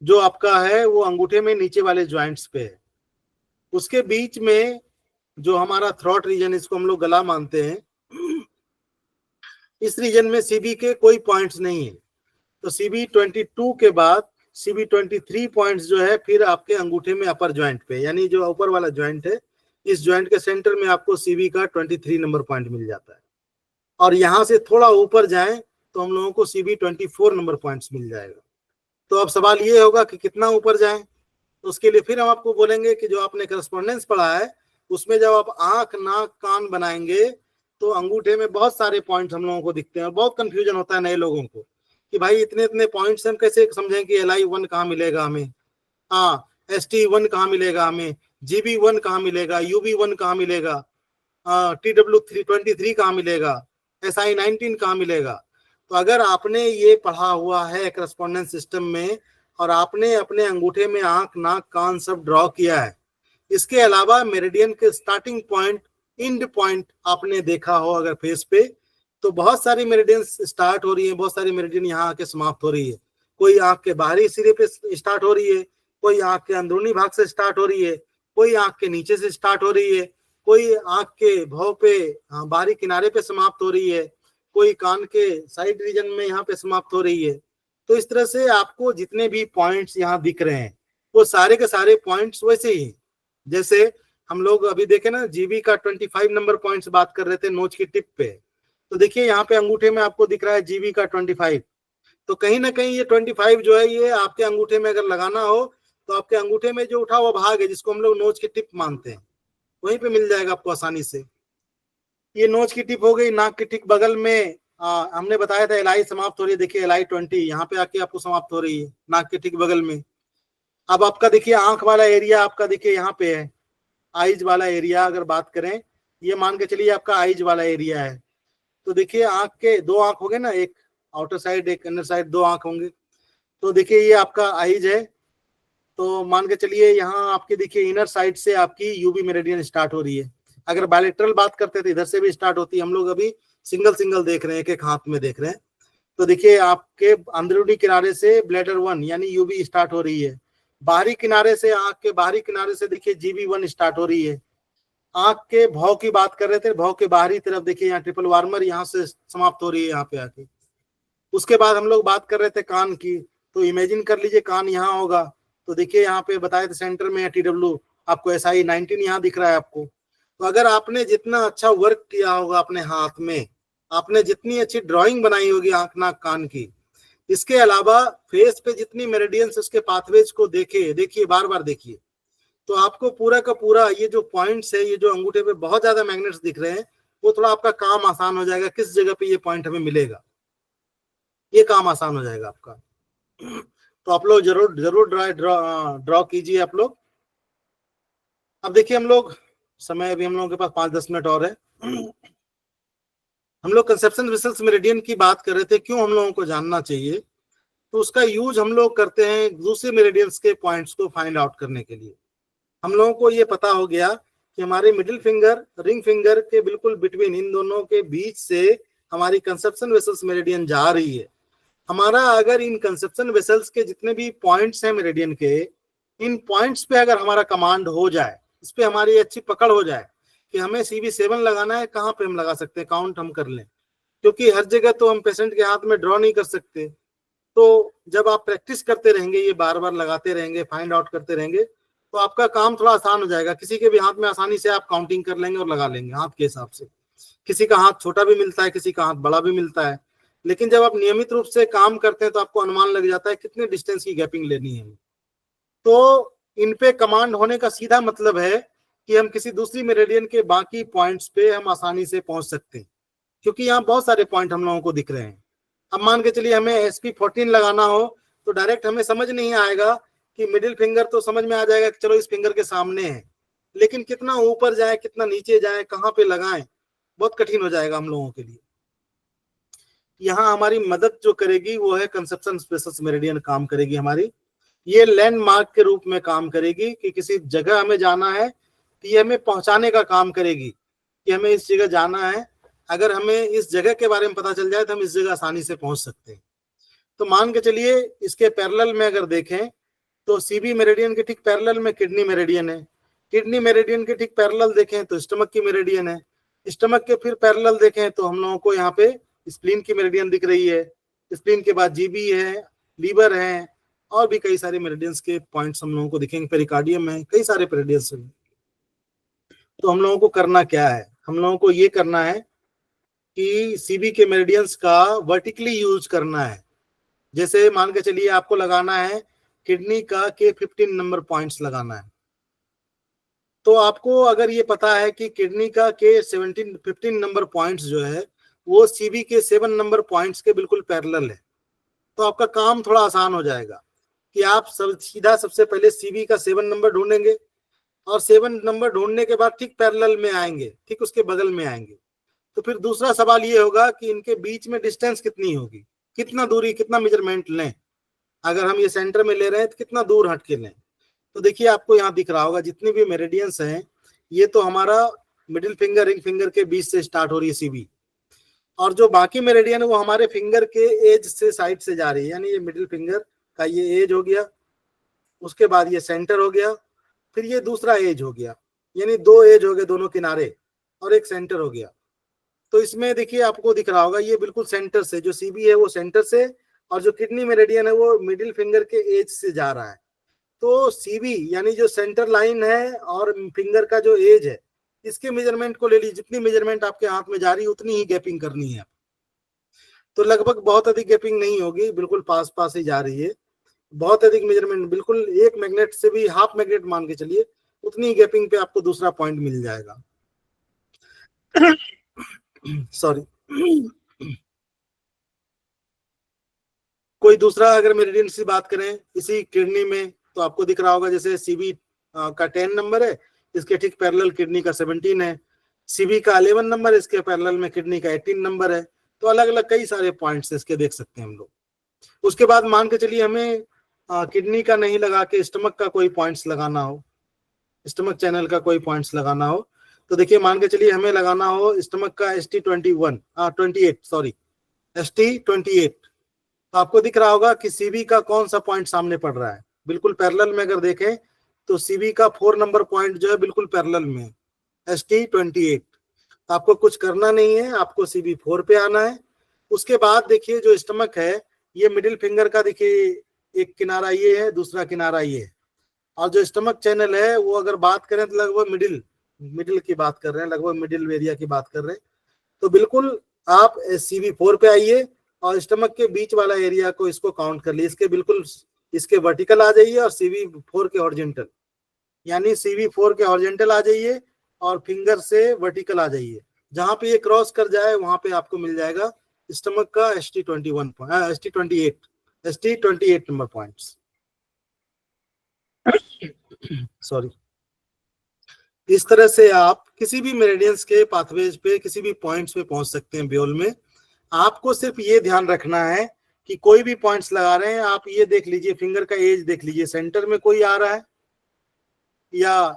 जो आपका है वो अंगूठे में नीचे वाले ज्वाइंट्स पे है। उसके बीच में जो हमारा थ्रॉट रीजन, इसको हम लोग गला मानते हैं, इस रीजन में CV के कोई पॉइंट्स नहीं है। तो CV22 के बाद CV23 पॉइंट्स जो है फिर आपके अंगूठे में अपर ज्वाइंट पे, यानी जो ऊपर वाला ज्वाइंट है, इस ज्वाइंट के सेंटर में आपको CV का 23 नंबर पॉइंट मिल जाता है। और यहां से थोड़ा ऊपर जाएं तो हम लोगों को CV24 नंबर पॉइंट्स मिल जाएगा। तो अब सवाल ये होगा कि कितना ऊपर जाएं, तो उसके लिए फिर हम आपको बोलेंगे कि जो आपने करस्पॉन्डेंस पढ़ा है उसमें जब आप आंख नाक कान बनाएंगे तो अंगूठे में बहुत सारे पॉइंट्स हम लोगों को दिखते हैं। बहुत कंफ्यूजन होता है नए लोगों को कि भाई इतने इतने पॉइंट्स हम कैसे समझें कि LI1 कहाँ मिलेगा हमें, हाँ ST1 कहाँ मिलेगा हमें, GB1 कहाँ मिलेगा, UB1 कहाँ मिलेगा, TW23 कहाँ मिलेगा, SI19 कहाँ मिलेगा। तो अगर आपने ये पढ़ा हुआ है करस्पॉन्डेंस सिस्टम में और आपने अपने अंगूठे में आंख नाक कान सब ड्रॉ किया है, इसके अलावा मेरिडियन के स्टार्टिंग पॉइंट एंड पॉइंट आपने देखा हो अगर फेस पे, तो बहुत सारी मेरिडियन स्टार्ट हो रही है, बहुत सारी मेरिडियन यहाँ आके समाप्त हो रही है। कोई आंख के बाहरी सिरे पे स्टार्ट हो रही है, कोई आंख के अंदरूनी भाग से स्टार्ट हो रही है, कोई आंख के नीचे से स्टार्ट हो रही है, कोई आंख के भौं पे बाहरी किनारे पे समाप्त हो रही है, कोई कान के साइड रीजन में यहाँ पे समाप्त हो रही है। तो इस तरह से आपको जितने भी पॉइंट्स यहाँ दिख रहे हैं वो सारे के सारे पॉइंट्स वैसे ही, जैसे हम लोग अभी देखे ना GB का 25 नंबर पॉइंट्स बात कर रहे थे नोच की टिप पे, तो देखिए यहाँ पे अंगूठे में आपको दिख रहा है GB का 25। तो कहीं ना कहीं ये 25 जो है ये आपके अंगूठे में अगर लगाना हो तो आपके अंगूठे में जो उठा हुआ भाग है जिसको हम लोग नोच की टिप मानते हैं वहीं पे मिल जाएगा आपको आसानी से। ये नोच की टिप हो गई। नाक के ठीक बगल में हमने बताया था LI समाप्त हो रही है, देखिए LI20 यहाँ पे आके आपको समाप्त हो रही है नाक के ठीक बगल में। अब आपका देखिए आंख वाला एरिया आपका देखिए यहाँ पे है, आइज वाला एरिया अगर बात करें, ये मान के चलिए आपका आइज वाला एरिया है। तो देखिए आंख के 2 आंख होंगे ना, एक आउटर साइड एक इनर साइड, 2 आंख होंगे। तो देखिए ये आपका आइज है, तो मान के चलिए यहाँ आपके देखिए इनर साइड से आपकी UB मेरिडियन स्टार्ट हो रही है। अगर बायलैटरल बात करते तो इधर से भी स्टार्ट होती है, हम लोग अभी सिंगल सिंगल देख रहे हैं, एक एक हाथ में देख रहे हैं। तो देखिए आपके अंदरूनी किनारे से ब्लैडर 1 यानी UB स्टार्ट हो रही है, बाहरी किनारे से आंख के बाहरी किनारे से देखिए GB1 स्टार्ट हो रही है। आंख के भौं की बात कर रहे थे, भौं के बाहरी तरफ देखिए यहाँ ट्रिपल वार्मर यहाँ से समाप्त हो रही है यहाँ पे आके। उसके बाद हम लोग बात कर रहे थे कान की, तो इमेजिन कर लीजिए कान यहाँ होगा, तो देखिए यहाँ पे बताए थे सेंटर में TW, आपको SI19 यहाँ दिख रहा है आपको। तो अगर आपने जितना अच्छा वर्क किया होगा अपने हाथ में, आपने जितनी अच्छी ड्राइंग बनाई होगी आंख नाक कान की, इसके अलावा फेस पे जितनी मेरिडियंस उसके पाथवेज को देखिए बार बार देखिए, तो आपको पूरा का पूरा ये जो पॉइंट्स है, ये जो अंगूठे पे बहुत ज्यादा मैग्नेट्स दिख रहे हैं, वो थोड़ा आपका काम आसान हो जाएगा। किस जगह पे ये पॉइंट हमें मिलेगा, ये काम आसान हो जाएगा आपका। तो आप लोग जरूर ड्रॉ कीजिए आप लोग। अब देखिए हम लोग समय अभी हम लोगों के पास 5-10 मिनट और है। हम लोग कंसेप्शन रिसल्ट मेरिडियन की बात कर रहे थे, क्यों हम लोगों को जानना चाहिए। तो उसका यूज हम लोग करते हैं दूसरे मेरिडियंस के पॉइंट्स को फाइंड आउट करने के लिए। हम लोगों को ये पता हो गया कि हमारे मिडिल फिंगर रिंग फिंगर के बिल्कुल बिटवीन, इन दोनों के बीच से हमारी कंसेप्शन वेसल्स मेरिडियन जा रही है, हमारा अगर इन कंसेप्शन वेसल्स के जितने भी पॉइंट्स हैं मेरिडियन के, इन पॉइंट्स पे अगर हमारा कमांड हो जाए, इस पे हमारी अच्छी पकड़ हो जाए कि हमें CV7 लगाना है, कहाँ पे हम लगा सकते हैं, काउंट हम कर लें, क्योंकि हर जगह तो हम पेशेंट के हाथ में ड्रॉ नहीं कर सकते। तो जब आप प्रैक्टिस करते रहेंगे, ये बार बार लगाते रहेंगे, फाइंड आउट करते रहेंगे, तो आपका काम थोड़ा आसान हो जाएगा। किसी के भी हाथ में आसानी से आप काउंटिंग कर लेंगे और लगा लेंगे हाथ के हिसाब से। किसी का हाथ छोटा भी मिलता है, किसी का हाथ बड़ा भी मिलता है, लेकिन जब आप नियमित रूप से काम करते हैं तो आपको अनुमान लग जाता है कितने डिस्टेंस की गैपिंग लेनी है। तो इन पे कमांड होने का सीधा मतलब है कि हम किसी दूसरी मेरिडियन के बाकी पॉइंट्स पे हम आसानी से पहुंच सकते हैं, क्योंकि यहाँ बहुत सारे पॉइंट हम लोगों को दिख रहे हैं। अब मान के चलिए हमें SP14 लगाना हो तो डायरेक्ट हमें समझ नहीं आएगा कि मिडिल फिंगर तो समझ में आ जाएगा कि चलो इस फिंगर के सामने है, लेकिन कितना ऊपर जाए, कितना नीचे जाए, कहाँ पे लगाएं, बहुत कठिन हो जाएगा हम लोगों के लिए। यहाँ हमारी मदद जो करेगी वो है कंसेप्शन वेसल्स मेरिडियन काम करेगी हमारी। ये लैंडमार्क के रूप में काम करेगी कि किसी जगह हमें जाना है तो ये हमें पहुंचाने का काम करेगी कि हमें इस जगह जाना है। अगर हमें इस जगह के बारे में पता चल जाए तो हम इस जगह आसानी से पहुंच सकते हैं। तो मान के चलिए इसके पैरेलल में अगर देखें तो CB मेरिडियन के ठीक पैरेलल में किडनी मेरिडियन है, किडनी मेरिडियन के ठीक पैरेलल देखें तो स्टमक की मेरिडियन है, स्टमक के फिर पैरेलल देखें तो हम लोगों को यहाँ पे स्प्लीन की मेरिडियन दिख रही है, स्प्लीन के बाद GB है, लीवर है, और भी कई सारे मेरिडियंस के पॉइंट्स हम लोगों को दिखेंगे, पेरिकार्डियम है, कई सारे मेरिडियंस हैं। तो हम लोगों को करना क्या है, हम लोगों को ये करना है कि CB के मेरिडियंस का वर्टिकली यूज करना है। जैसे मान के चलिए आपको लगाना है किडनी का K15 नंबर पॉइंट्स लगाना है, तो आपको अगर ये पता है कि किडनी का K15 नंबर पॉइंट्स जो है वो CB के 7 नंबर पॉइंट्स के बिल्कुल पैरेलल है, तो आपका काम थोड़ा आसान हो जाएगा कि आप सीधा सबसे पहले CB का 7 नंबर ढूंढेंगे और 7 नंबर ढूंढने के बाद ठीक पैरेलल में आएंगे, ठीक उसके बगल में आएंगे। तो फिर दूसरा सवाल ये होगा कि इनके बीच में डिस्टेंस कितनी होगी, कितना दूरी, कितना मेजरमेंट लें। अगर हम ये सेंटर में ले रहे हैं तो कितना दूर हट के लें। तो देखिए आपको यहाँ दिख रहा होगा जितनी भी मेरिडियंस हैं, ये तो हमारा मिडिल फिंगर, रिंग फिंगर के बीच से स्टार्ट हो रही है CB, और जो बाकी मेरिडियन है वो हमारे फिंगर के एज से, साइड से जा रही है। यानी ये मिडिल फिंगर का ये एज हो गया, उसके बाद ये सेंटर हो गया, फिर ये दूसरा एज हो गया, यानी 2 एज हो गए दोनों किनारे, और एक सेंटर हो गया। तो इसमें देखिए आपको दिख रहा होगा ये बिल्कुल सेंटर से, जो CB है वो सेंटर से, और जो किडनी मेरिडियन है वो मिडिल फिंगर के एज से जा रहा है। तो CB यानी जो सेंटर लाइन है और फिंगर का जो एज है, इसके मेजरमेंट को ले लीजिए। जितनी मेजरमेंट आपके हाथ में जा रही है उतनी ही गैपिंग करनी है। तो लगभग बहुत अधिक गैपिंग नहीं होगी, बिल्कुल पास पास ही जा रही है। बहुत अधिक मेजरमेंट, बिल्कुल एक मैग्नेट से भी हाफ मैग्नेट मान के चलिए, उतनी गैपिंग पे आपको दूसरा पॉइंट मिल जाएगा। सॉरी। कोई दूसरा अगर मेरिडियन से बात करें इसी किडनी में, तो आपको दिख रहा होगा जैसे CB का 10 नंबर है, इसके ठीक पैरेलल किडनी का 17 है, CB का 11 नंबर, इसके पैरेलल में किडनी का 18 नंबर है। तो अलग अलग कई सारे पॉइंट्स इसके देख सकते हैं हम लोग। उसके बाद मान के चलिए हमें किडनी का नहीं लगा के स्टमक का कोई पॉइंट्स लगाना हो, स्टमक चैनल का कोई पॉइंट्स लगाना हो, तो देखिए मान के चलिए हमें लगाना हो स्टमक का ST28, तो आपको दिख रहा होगा कि CB का कौन सा पॉइंट सामने पड़ रहा है। बिल्कुल पैरेलल में अगर देखें तो CB का 4 नंबर पॉइंट जो है बिल्कुल पैरेलल में, ST28। तो आपको कुछ करना नहीं है, आपको CB4 पे आना है। उसके बाद देखिए जो स्टमक है, ये मिडिल फिंगर का देखिए एक किनारा ये है, दूसरा किनारा ये है, और जो स्टमक चैनल है वो अगर बात करें तो लगभग मिडिल की बात कर रहे हैं, लगभग मिडिल एरिया की बात कर रहे हैं। तो बिल्कुल आप CB4 पे आइए और स्टमक के बीच वाला एरिया को इसको काउंट कर लिए, इसके बिल्कुल इसके वर्टिकल आ जाइए और CB4 के हॉरिजॉन्टल, यानी CB4 के हॉरिजॉन्टल आ जाइए और फिंगर से वर्टिकल आ जाइए। जहां पे ये क्रॉस कर जाए वहां पे आपको मिल जाएगा स्टमक का ST28 नंबर पॉइंट्स। सॉरी। इस तरह से आप किसी भी मेरिडियंस के पाथवेज पे, किसी भी पॉइंट्स पे पहुंच सकते हैं ब्योल में। आपको सिर्फ ये ध्यान रखना है कि कोई भी पॉइंट्स लगा रहे हैं, आप ये देख लीजिए, फिंगर का एज देख लीजिए, सेंटर में कोई आ रहा है या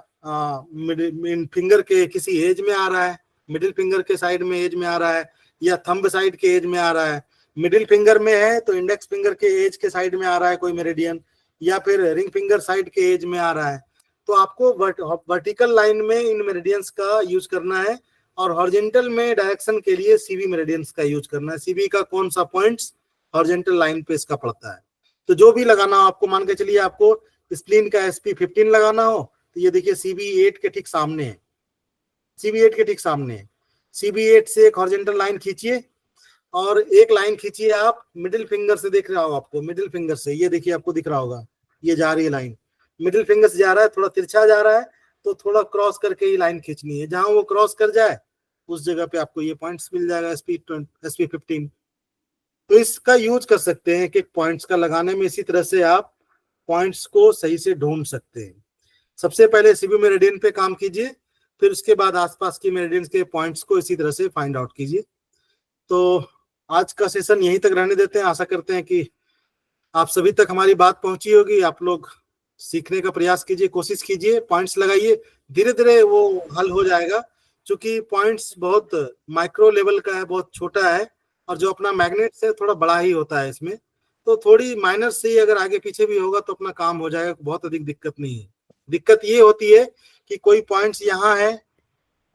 फिंगर के किसी एज में आ रहा है, मिडिल फिंगर के साइड में एज में आ रहा है, या थंब साइड के एज में आ रहा है, मिडिल फिंगर में है तो इंडेक्स फिंगर के एज के साइड में आ रहा है कोई मेरिडियन, या फिर रिंग फिंगर साइड के एज में आ रहा है, तो आपको वर्टिकल लाइन में इन मेरिडियंस का यूज करना है और हॉरिजॉन्टल में डायरेक्शन के लिए सीबी मेरिडियंस का यूज करना है। सीबी का कौन सा पॉइंट्स हॉरिजॉन्टल लाइन पे इसका पड़ता है। तो जो भी लगाना हो आपको, मान के चलिए आपको स्प्लीन का SP15 लगाना हो तो ये देखिए CB8 के ठीक सामने है, CB8 के ठीक सामने है। CB8 से एक हॉरिजॉन्टल लाइन खींचिए और एक लाइन खींचिए आप मिडिल फिंगर से, देख रहा हो आपको मिडिल फिंगर से, ये देखिए आपको दिख रहा होगा ये जा रही है लाइन, मिडिल फिंगर से जा रहा है, थोड़ा तिरछा जा रहा है तो थोड़ा क्रॉस करके ही लाइन खींचनी है, जहां वो क्रॉस कर जाए उस जगह पे आपको ये पॉइंट्स मिल जाएगा SP15। तो इसका यूज कर सकते हैं कि पॉइंट्स का लगाने में इसी तरह से आप पॉइंट्स को सही से ढूंढ सकते हैं। सबसे पहले सीबी मेरिडियन पे काम कीजिए, फिर उसके बाद आसपास की मेरिडियंस के पॉइंट्स को इसी तरह से फाइंड आउट कीजिए। तो आज का सेशन यहीं तक रहने देते हैं। आशा करते हैं कि आप सभी तक हमारी बात पहुंची होगी। आप लोग सीखने का प्रयास कीजिए, कोशिश कीजिए, पॉइंट्स लगाइए, धीरे धीरे वो हल हो जाएगा, क्योंकि पॉइंट्स बहुत माइक्रो लेवल का है, बहुत छोटा है, और जो अपना मैग्नेट से थोड़ा बड़ा ही होता है इसमें, तो थोड़ी माइनर से ही अगर आगे पीछे भी होगा तो अपना काम हो जाएगा, बहुत अधिक दिक्कत नहीं है। दिक्कत ये होती है कि कोई पॉइंट्स यहाँ है,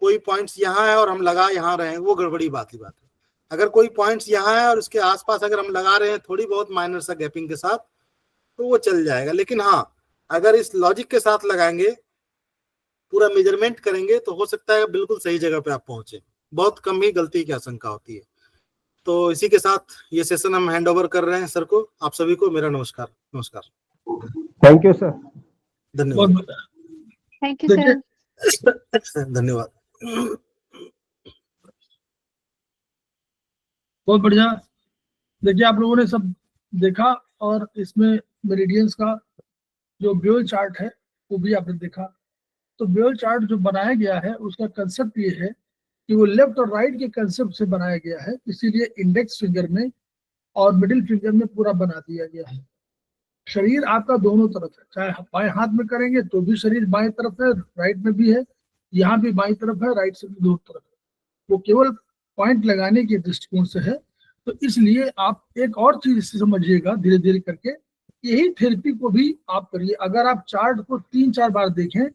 कोई पॉइंट्स यहाँ है और हम लगा यहाँ रहे हैं, वो गड़बड़ी बात है। अगर कोई पॉइंट्स यहाँ है और उसके आसपास अगर हम लगा रहे हैं थोड़ी बहुत माइनर सा गैपिंग के साथ, तो वो चल जाएगा। लेकिन हाँ, अगर इस लॉजिक के साथ लगाएंगे, पूरा मेजरमेंट करेंगे, तो हो सकता है बिल्कुल सही जगह पे आप पहुंचे। बहुत कम ही गलती की आशंका होती है। तो इसी के साथ ये सेशन हम हैंड ओवर कर रहे हैं सर को। आप सभी को मेरा नमस्कार। थैंक यू सर, धन्यवाद। Thank you sir. धन्यवाद। बहुत बढ़िया। देखिए आप लोगों ने सब देखा, और इसमें मेरिडियंस का जो ब्यूल चार्ट है वो भी आपने देखा। तो ब्यूल चार्ट जो बनाया गया है उसका कंसेप्ट ये है कि वो लेफ्ट और राइट के कंसेप्ट से बनाया गया है, इसीलिए इंडेक्स फिंगर में और मिडिल फिंगर में पूरा बना दिया गया है। शरीर आपका दोनों तरफ है, चाहे बाएं हाथ में करेंगे तो भी शरीर बाएं तरफ है, राइट में भी है, यहाँ भी बाएं तरफ है, राइट से भी दोनों तरफ है। वो केवल पॉइंट लगाने के दृष्टिकोण से है। तो इसलिए आप एक और चीज समझिएगा धीरे धीरे करके, यही थेरेपी को भी आप करिए। अगर आप चार्ट को 3-4 बार देखें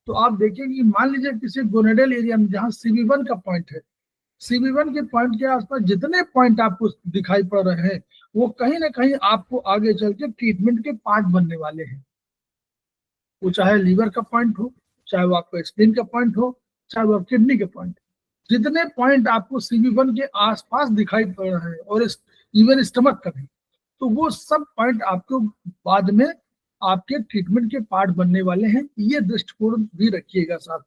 तो आप देखेंगे, मान लीजिए किसी गोनेडल एरिया में जहाँ CB1 का पॉइंट है, CB1 के पॉइंट के आसपास जितने पॉइंट आपको दिखाई पड़ रहे हैं वो कहीं ना कहीं आपको आगे चल के ट्रीटमेंट के पार्ट बनने वाले हैं। वो चाहे लीवर का पॉइंट हो, चाहे वो आपका स्प्लीन का पॉइंट हो, चाहे वो किडनी के पॉइंट, जितने पॉइंट आपको CB1 के आसपास दिखाई पड़ रहे हैं, और इवन स्टमक का भी, तो वो सब पॉइंट आपको बाद में आपके ट्रीटमेंट के पार्ट बनने वाले हैं। ये दृष्टिकोण भी रखिएगा साथ।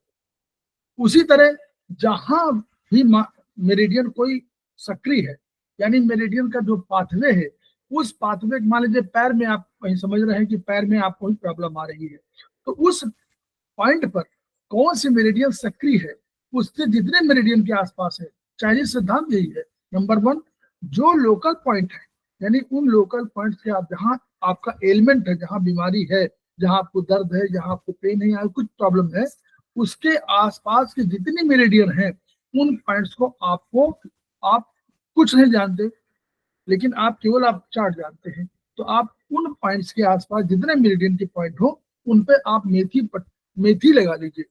उसी तरह जहां भी मेरिडियन कोई सक्रिय है, यानी मेरिडियन का जो पाथवे है, उस पाथवे, मान लीजिए पैर में आप कहीं समझ रहे हैं कि पैर में आपको प्रॉब्लम आ रही है, तो उस पॉइंट पर कौन सी मेरिडियन सक्रिय है, उससे जितने मेरिडियन के आसपास है, चाइनीज सिद्धांत यही है। नंबर 1, जो लोकल पॉइंट है, यानी उन लोकल पॉइंट से आप जहाँ आपका एलिमेंट है, जहाँ बीमारी है, जहाँ आपको दर्द है, जहाँ आपको पेन है, या कुछ प्रॉब्लम है, उसके आसपास के जितने मेरिडियन हैं, उन पॉइंट्स को आप कुछ नहीं जानते, लेकिन आप केवल आप चार्ट जानते हैं। तो आप उन पॉइंट्स के आसपास जितने मेरिडियन के पॉइंट हो, उन पे आप मेथी लगा लीजिए,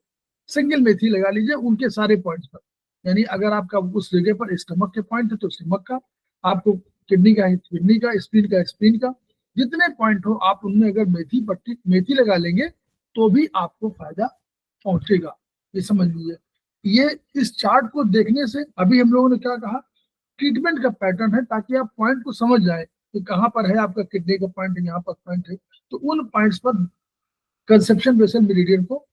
सिंगल मेथी लगा लीजिए उनके सारे पॉइंट्स पर। यानी अगर आपका उस जगह पर स्टमक के पॉइंट है तो स्टमक का, आपको किडनी का है किडनी का, स्प्लीन का, जितने पॉइंट हो आप उनमें अगर मेथी लगा लेंगे तो भी आपको फायदा पहुंचेगा। ये समझ लीजिए। ये इस चार्ट को देखने से, अभी हम लोगों ने क्या कहा, ट्रीटमेंट का पैटर्न है, ताकि आप पॉइंट को समझ जाए कि कहाँ पर है आपका किडनी का पॉइंट है, यहाँ पर पॉइंट है। तो उन पॉइंट्स पर कंसेप्शन बेसल मेरिडियन को,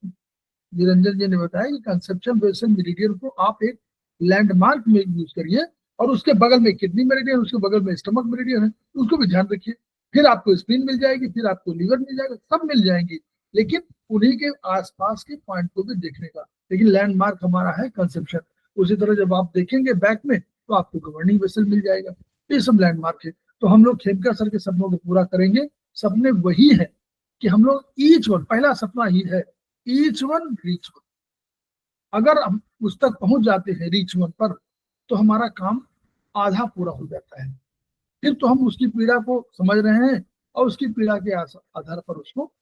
निरंजन जी ने बताया कि कंसेप्शन बेसल मेरिडियन को आप एक लैंडमार्क में यूज करिए, और उसके बगल में किडनी मेरिडियन, उसके बगल में स्टमक मेरिडियन है, उसको भी ध्यान रखिए। फिर आपको स्प्लीन मिल जाएगी, फिर आपको लीवर मिल जाएगा, सब मिल जाएंगे, लेकिन उन्हीं के आसपास के पॉइंट को भी देखने का। लेकिन लैंडमार्क हमारा है कंसेप्शन। उसी तरह जब आप देखेंगे बैक में तो आपको गवर्निंग वेसल मिल जाएगा। ये सब लैंडमार्क है। तो हम लोग खेमका सर के सपनों को पूरा करेंगे। सपने वही है कि हम लोग ईच वन, पहला सपना ही है ईच वन रीच वन। अगर हम उस तक पहुंच जाते हैं रीच वन पर, तो हमारा काम आधा पूरा हो जाता है, फिर तो हम उसकी पीड़ा को समझ रहे हैं और उसकी पीड़ा के आधार पर उसको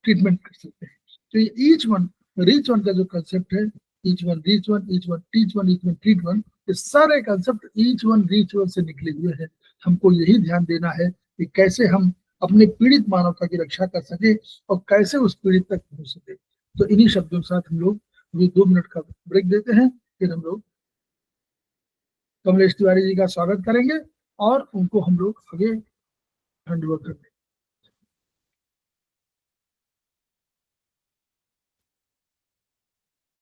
ट्रीटमेंट कर सकते हैं। तो ये ईच वन रीच वन का जो कंसेप्ट है, each one reach one, each one teach one, each one treat one, ये सारे concept each one reach one से निकले हुए हैं। हमको यही ध्यान देना है कि कैसे हम अपने पीड़ित मानवता की रक्षा कर सके और कैसे उस पीड़ित तक पहुंच सके। तो इन्हीं शब्दों के साथ हम लोग अभी 2 मिनट का ब्रेक देते हैं, फिर हम लोग कमलेश तिवारी जी का स्वागत करेंगे और उनको हम लोग आगे हैंड ओवर करेंगे।